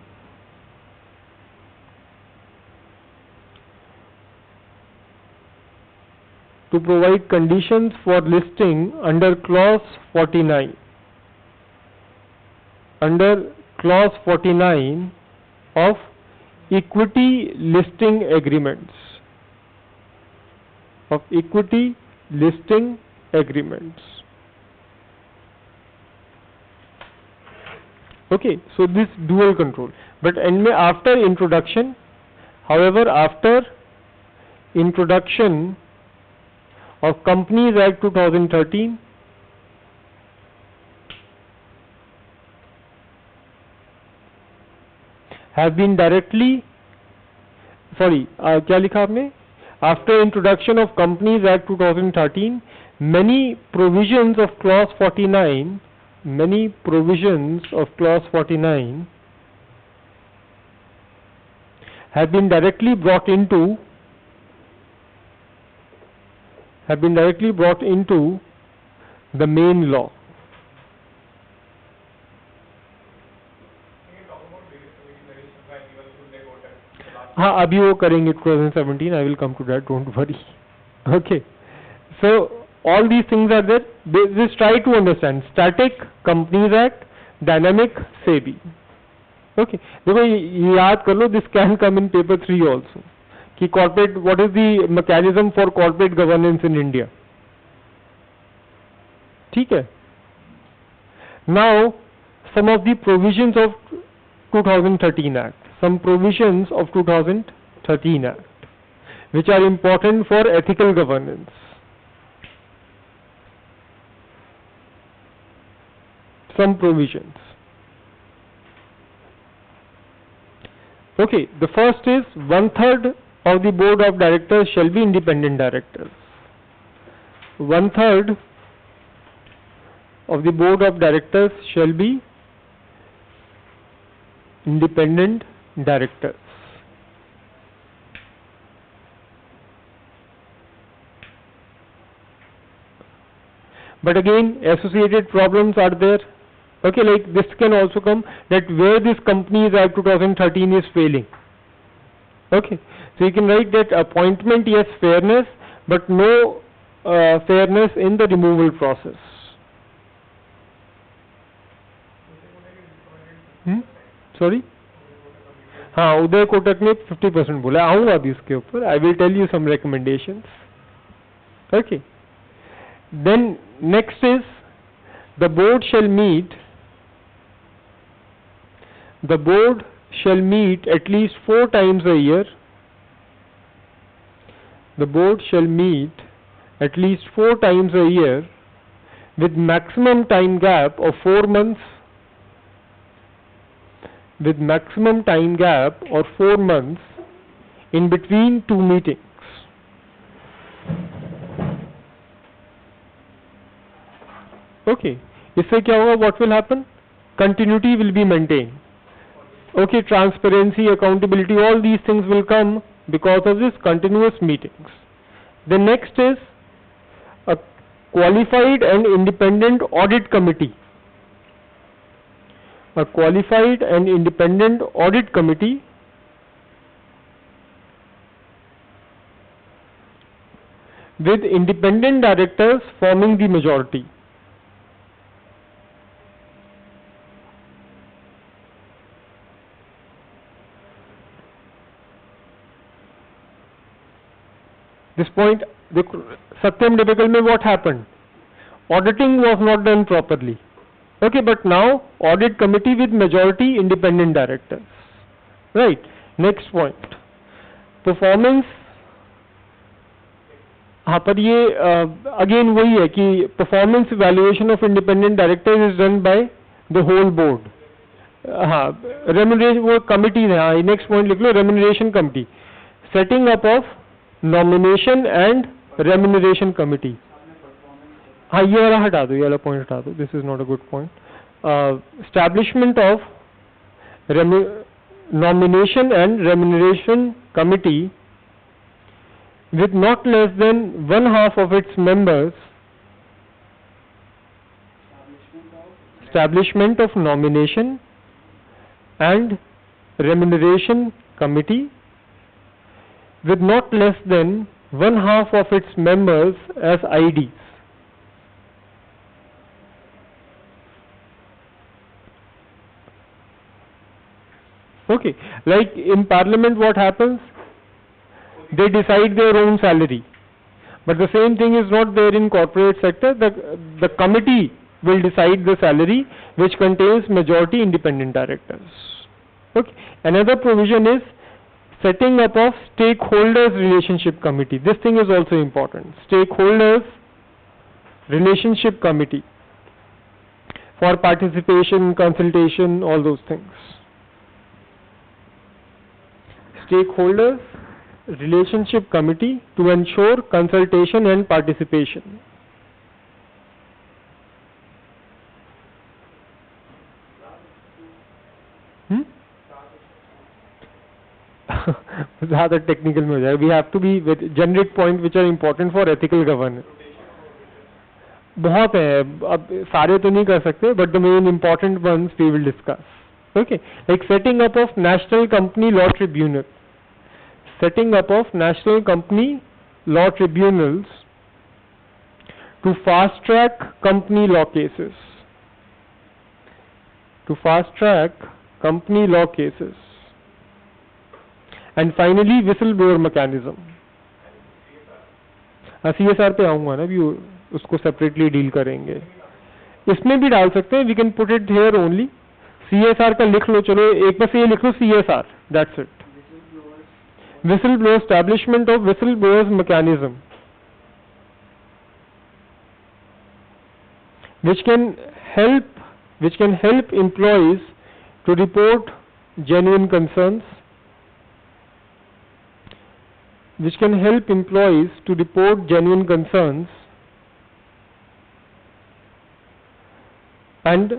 under clause 49. Clause 49 of equity listing agreements. Okay, so this dual control. But after introduction of Companies Act 2013, have been directly, क्या लिखा आपने? After introduction of Companies Act 2013, many provisions of clause 49 have been directly brought into the main law. हाँ, अभी वो करेंगे 2017. I will come to that, don't worry. Okay, so all these things are there. Just try to understand. Static, Companies Act; dynamic, SEBI. Okay, देखो ये याद कर लो. This can come in paper 3 also. कि corporate, what is the mechanism for corporate governance in India? ठीक है. Now, some of the provisions of 2013 Act. Some provisions of 2013 Act which are important for ethical governance. Some provisions. Okay, the first is 1/3 of the board of directors shall be independent directors. 1/3 of the board of directors shall be independent directors. But again, associated problems are there. Okay, like this can also come, that where this Companies Act 2013 is failing. Okay, so you can write that appointment, yes, fairness, but no fairness in the removal process. Sorry? हाँ, उदय कोटक ने 50% बोला. आऊँगा अभी उसके ऊपर. I will tell you some recommendations. Okay. Then next is the board shall meet. The board shall meet at least 4 times a year. The board shall meet at least 4 times a year with maximum time gap of 4 months. With maximum time gap or 4 months in between 2 meetings. Okay, इससे क्या होगा? What will happen? Continuity will be maintained. Okay, transparency, accountability, all these things will come because of this continuous meetings. The next is a qualified and independent audit committee. A qualified and independent audit committee with independent directors forming the majority. This point, the Satyam debacle mein what happened? Auditing was not done properly. Okay, but now audit committee with majority independent directors. Right. Next point. Performance. हाँ, पर ये again वही है कि performance evaluation of independent directors is done by the whole board. हाँ, remuneration वो committee है. हाँ, next point लिख लो, remuneration committee. Setting up of nomination and remuneration committee. हाँ, ये वाला हटा दो, ये वाला point हटा दो. This is not a good point. Establishment of nomination and remuneration committee with not less than 1/2 of its members. Establishment of nomination and remuneration committee with not less than 1/2 of its members as IDs. Okay, like in parliament what happens? They decide their own salary. But the same thing is not there in corporate sector. The committee will decide the salary which contains majority independent directors. Okay. Another provision is setting up of stakeholders relationship committee. This thing is also important. Stakeholders relationship committee for participation, consultation, all those things. Stakeholders relationship committee to ensure consultation and participation. ज़्यादा technical में हो जाए. We have to be with generic point which are important for ethical governance. बहुत है, अब सारे तो नहीं कर सकते, but the main important ones we will discuss. Okay, like setting up of national company law tribunal. Setting up of national company law tribunals to fast track company law cases. To fast track company law cases. And finally whistleblower mechanism. CSR पे आऊँगा ना, अभी उसको separately deal करेंगे. इसमें भी डाल सकते हैं, we can put it here only. CSR का लिख लो, चलो एक बस ये लिख लो CSR, that's it. Whistleblower, establishment of whistleblowers mechanism, which can help employees to report genuine concerns which can help employees to report genuine concerns and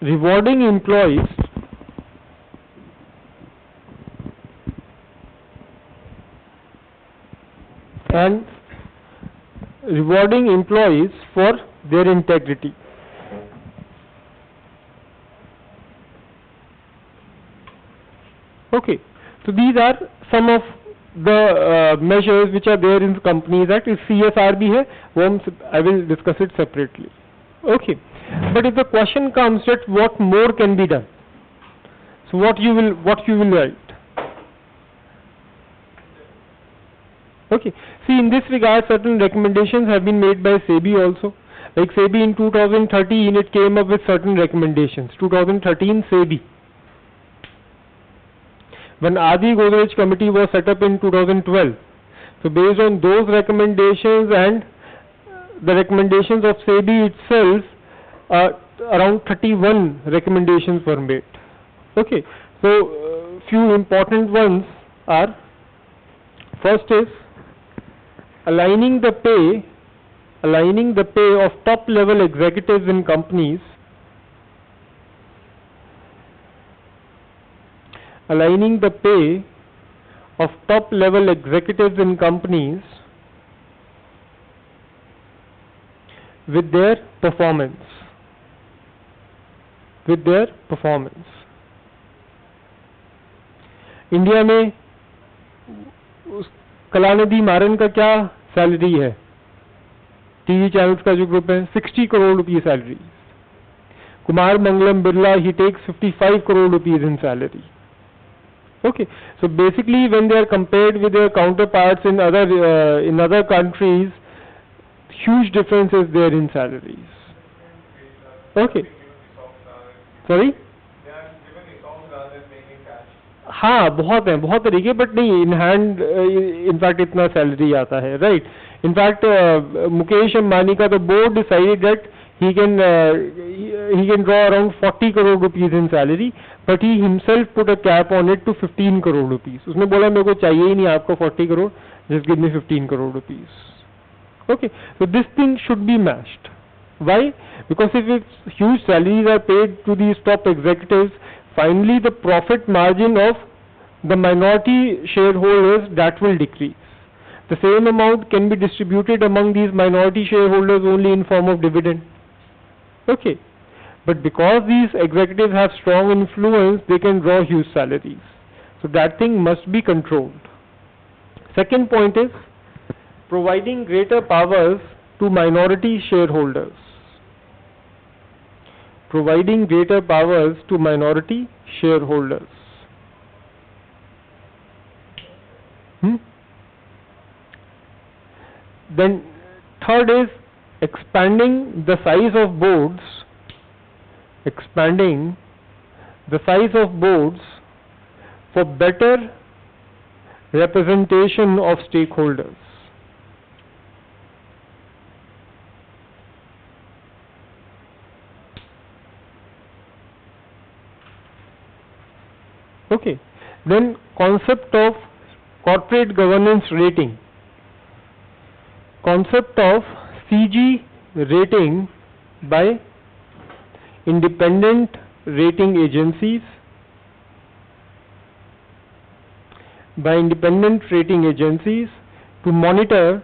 rewarding employees for their integrity. Okay, so these are some of the measures which are there in the Companies Act. Is CSR भी है, I will discuss it separately. Okay, but if the question comes that what more can be done, so what you will write? Okay, see, in this regard certain recommendations have been made by SEBI also. Like SEBI in 2013 it came up with certain recommendations. 2013 SEBI. When Adi Godrej committee was set up in 2012. So based on those recommendations and the recommendations of SEBI itself, around 31 recommendations were made. Okay, so few important ones are, first is aligning the pay of top level executives in companies, aligning the pay of top level executives in companies with their performance. India में कलानिधि मारन का क्या salary है? TV channels का जो group है, 60 करोड़ रुपये salary. Kumar Mangalam Birla, he takes 55 crore rupees in salary. Okay, so basically when they are compared with their counterparts in other countries, huge difference is there in salaries. Okay, sorry. हाँ, बहुत तरीके, but नहीं in hand in fact इतना salary आता है, right. In fact Mukesh Ambani का, the board decided that he can draw around 40 crore rupees in salary, but he himself put a cap on it to 15 crore rupees. उसने बोला मेरे को चाहिए ही नहीं आपको 40 crore, just give me 15 crore rupees. Okay, so this thing should be matched. Why? Because if it's huge salaries are paid to these top executives, finally the profit margin of the minority shareholders, that will decrease. The same amount can be distributed among these minority shareholders only in form of dividend. Okay, but because these executives have strong influence, they can draw huge salaries. So that thing must be controlled. Second point is providing greater powers to minority shareholders. Providing greater powers to minority shareholders. Then third is expanding the size of boards. Expanding the size of boards for better representation of stakeholders. Okay, then concept of corporate governance rating. Concept of CG rating by independent rating agencies. By independent rating agencies to monitor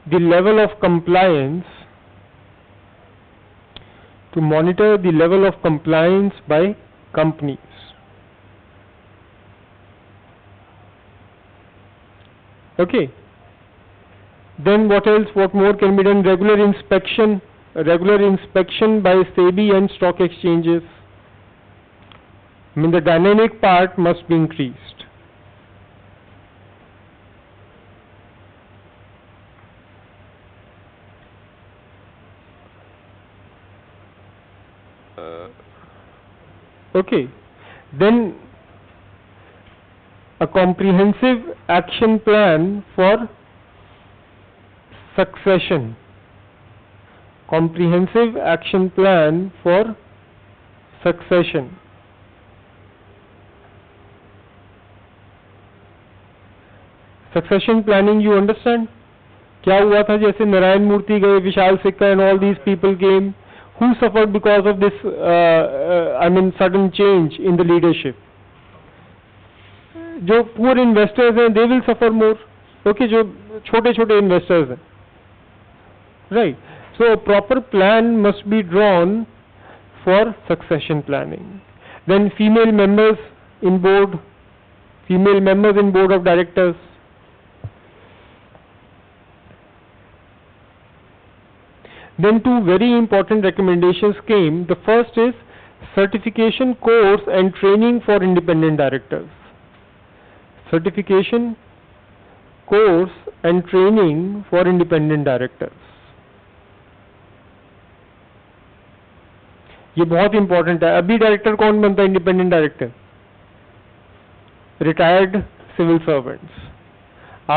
the level of compliance. To monitor the level of compliance by companies. Okay. Then what else? What more can be done? Regular inspection by SEBI and stock exchanges. I mean, the dynamic part must be increased. Okay. Then a comprehensive action plan for succession. Comprehensive action plan for succession. Succession planning you understand? क्या हुआ था, जैसे नारायण मूर्ति गए, विशाल सिक्का and all these people came, who suffered because of this I mean sudden change in the leadership? जो poor investors हैं they will suffer more, okay, जो छोटे छोटे इन्वेस्टर्स हैं, right? So proper plan must be drawn for succession planning. Then female members in board, female members in board of directors. Then two very important recommendations came. The first is certification course and training for independent directors. Certification course and training for independent directors. ये बहुत important है. अभी director कौन बनता है independent director? Retired civil servants.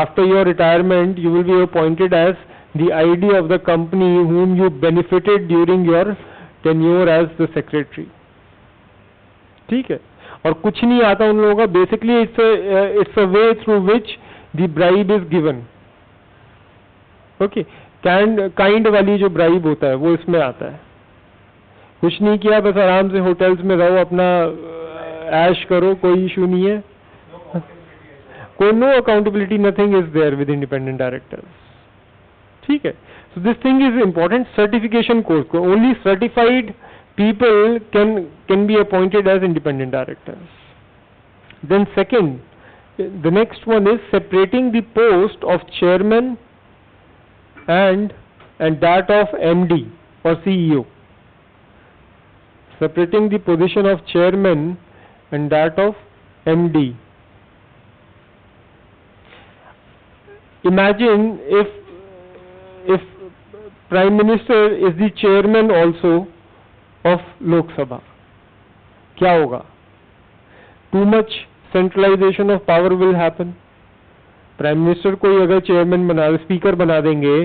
After your retirement, you will be appointed as the ID of the company whom you benefited during your tenure as the secretary. ठीक है? और कुछ नहीं आता उन लोगों का. Basically, it's a way through which the bribe is given. Okay, kind वाली जो bribe होता है वो इसमें आता है. कुछ नहीं किया, बस आराम से होटल्स में रहो, अपना ऐश करो, कोई इशू नहीं है. No accountability, nothing is there with independent directors. ठीक है? So this thing is important. Certification course, only certified people can be appointed as independent directors. Then second, the next one is separating the post of chairman and that of MD or CEO. Separating the position of chairman and that of MD. Imagine if Prime Minister is the chairman also of Lok Sabha, क्या होगा? Too much centralization of power will happen. Prime Minister को ही अगर chairman बना, speaker बना देंगे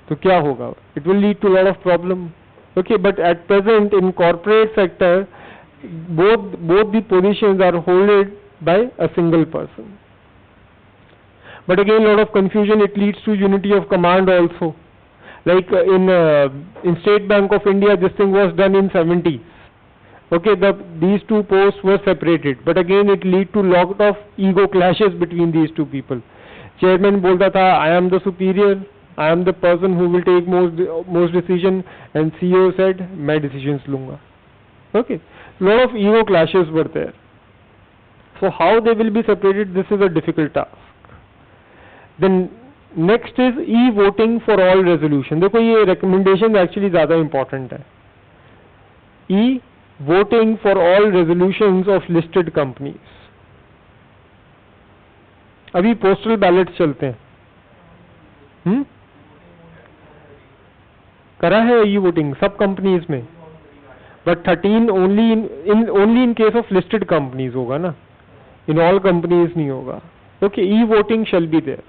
तो क्या होगा? It will lead to a lot of problem. Okay, but at present in corporate sector, both the positions are held by a single person. But again, lot of confusion. It leads to unity of command also. Like in State Bank of India, this thing was done in 70s. Okay, these two posts were separated, but again it lead to lot of ego clashes between these two people. Chairman बोलता था, I am the superior, I am the person who will take most decision, and CEO said, मैं decisions लूँगा. Okay, lot of ego clashes were there. So how they will be separated? This is a difficult task. Then next is e-voting for all resolution. देखो ये recommendation actually ज़्यादा important है. E-voting for all resolutions of listed companies. अभी postal ballots चलते हैं. करा है e-voting सब companies में, but 13 only in case of listed companies होगा ना. In all companies नहीं होगा. Okay, e-voting shall be there.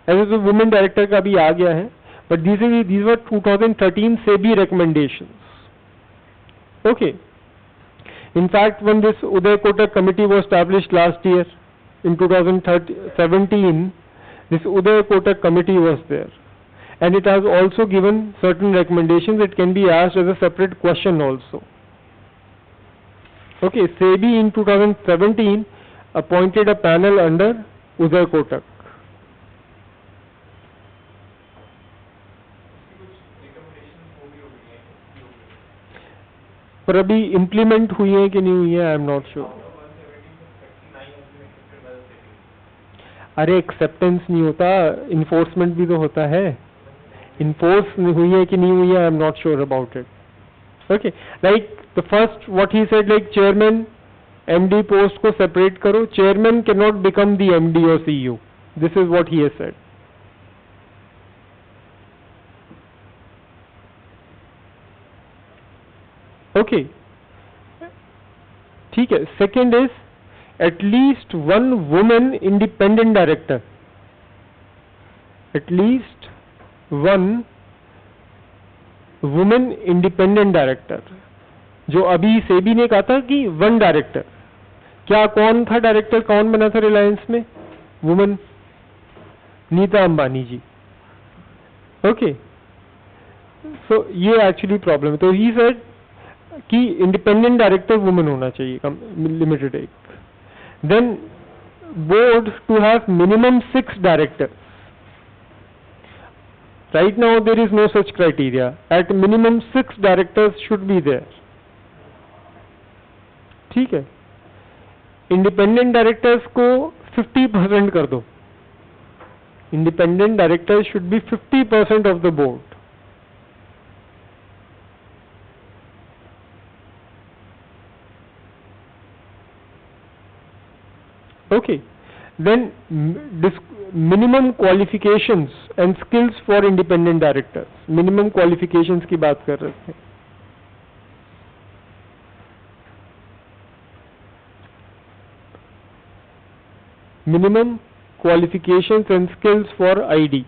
ऐसे तो वुमेन डायरेक्टर का भी आ गया है, बट these were 2013 से भी recommendations. Okay. In fact, when this Uday Kotak committee was established last year, in 2017, this Uday Kotak committee was there, and it has also given certain recommendations. It can be asked as a separate question also. Okay, SEBI in 2017 appointed a panel under Uday Kotak. पर अभी implement हुई है कि नहीं हुई है, I am not sure. अरे acceptance नहीं होता, इन्फोर्समेंट भी तो होता है. इन्फोर्स हुई है कि नहीं हुई है, I am not sure about it. Okay, like the first what he said, like chairman MD post को सेपरेट करो. Chairman can not become the MD और CEO. This is what he has said. Okay, ठीक है. Second is at least one women independent director. At least one women independent director. जो अभी सेबी ने कहा था कि वन डायरेक्टर. क्या कौन था डायरेक्टर, कौन बना था रिलायंस में? woman, Neeta Ambani ji. Okay. So ये actually problem है. तो he said कि independent director woman होना चाहिए limited एक. Then board to have minimum 6 directors. Right now there is no such criteria. At minimum 6 directors should be there. ठीक है. Independent directors को 50% कर दो. Independent directors should be 50% of the board. Okay. Then minimum qualifications and skills for independent directors. Minimum qualifications की बात कर रहे थे. Minimum qualifications and skills for ID.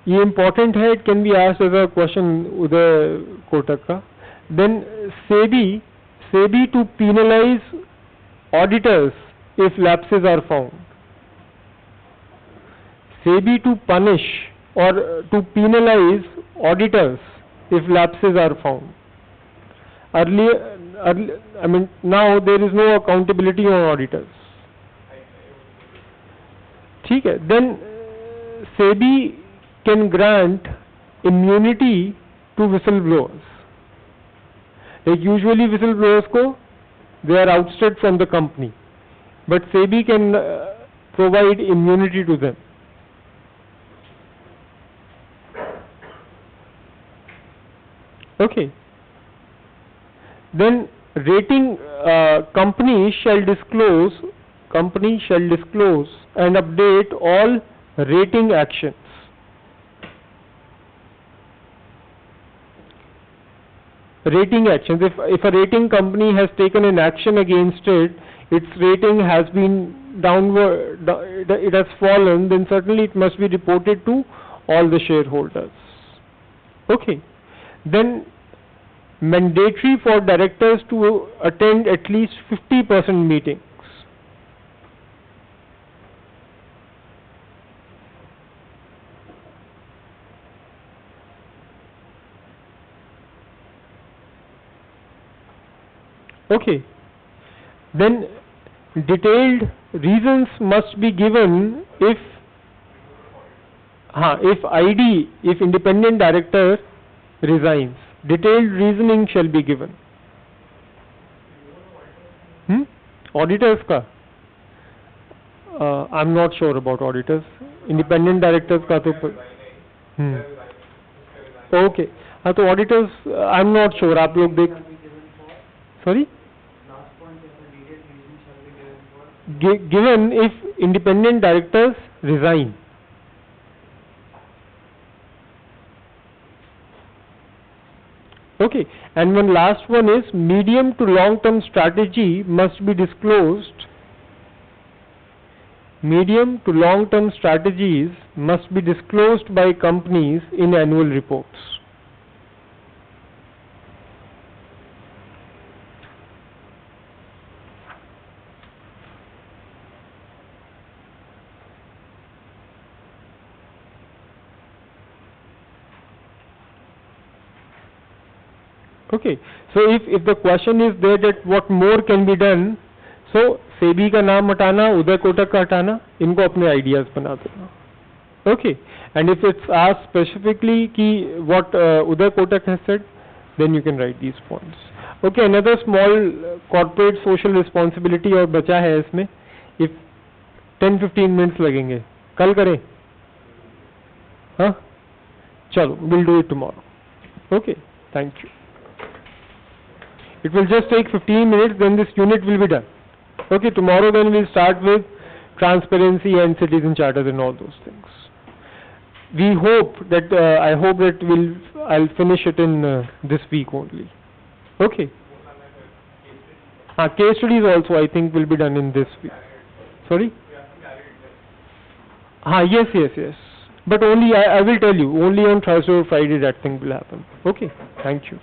ये important है. It can be asked as a question Uday Kotak का. Then SEBI to penalize auditors if lapses are found. SEBI to punish or to penalize auditors if lapses are found. Earlier, I mean, now there is no accountability on auditors. ठीक है. Then SEBI can grant immunity to whistleblowers. Like usually whistleblowers को they are ousted from the company, but SEBI can provide immunity to them. Okay. Then rating company shall disclose and update all rating actions. Rating actions. If a rating company has taken an action against it, its rating has been downward, it has fallen, then certainly it must be reported to all the shareholders. Okay. Then mandatory for directors to attend at least 50% meetings. Okay. Then detailed reasons must be given if independent director resigns. Detailed reasoning shall be given. Auditors का I'm not sure about auditors. Independent directors का तो okay. हाँ तो auditors I'm not sure. आप लोग देख. Sorry. Given if independent directors resign. Okay, and one last one is medium to long term strategy must be disclosed. Medium to long term strategies must be disclosed by companies in annual reports. Okay, so if the question is there that what more can be done, so SEBI का नाम हटाना, उदय कोटक का हटाना, इनको अपने ideas बना देना. Okay, and if it's asked specifically कि what Uday Kotak has said, then you can write these points. Okay, another small corporate social responsibility और बचा है इसमें. If 10-15 minutes लगेंगे, कल करें? हाँ? चलो, we'll do it tomorrow. Okay, thank you. It will just take 15 minutes, then this unit will be done. Okay, tomorrow then we'll start with transparency and citizen charters and all those things. We hope that, I hope that I'll finish it in this week only. Okay. Case studies also I think will be done in this week. Sorry? Yes. But only, I will tell you, only on Thursday or Friday that thing will happen. Okay, thank you.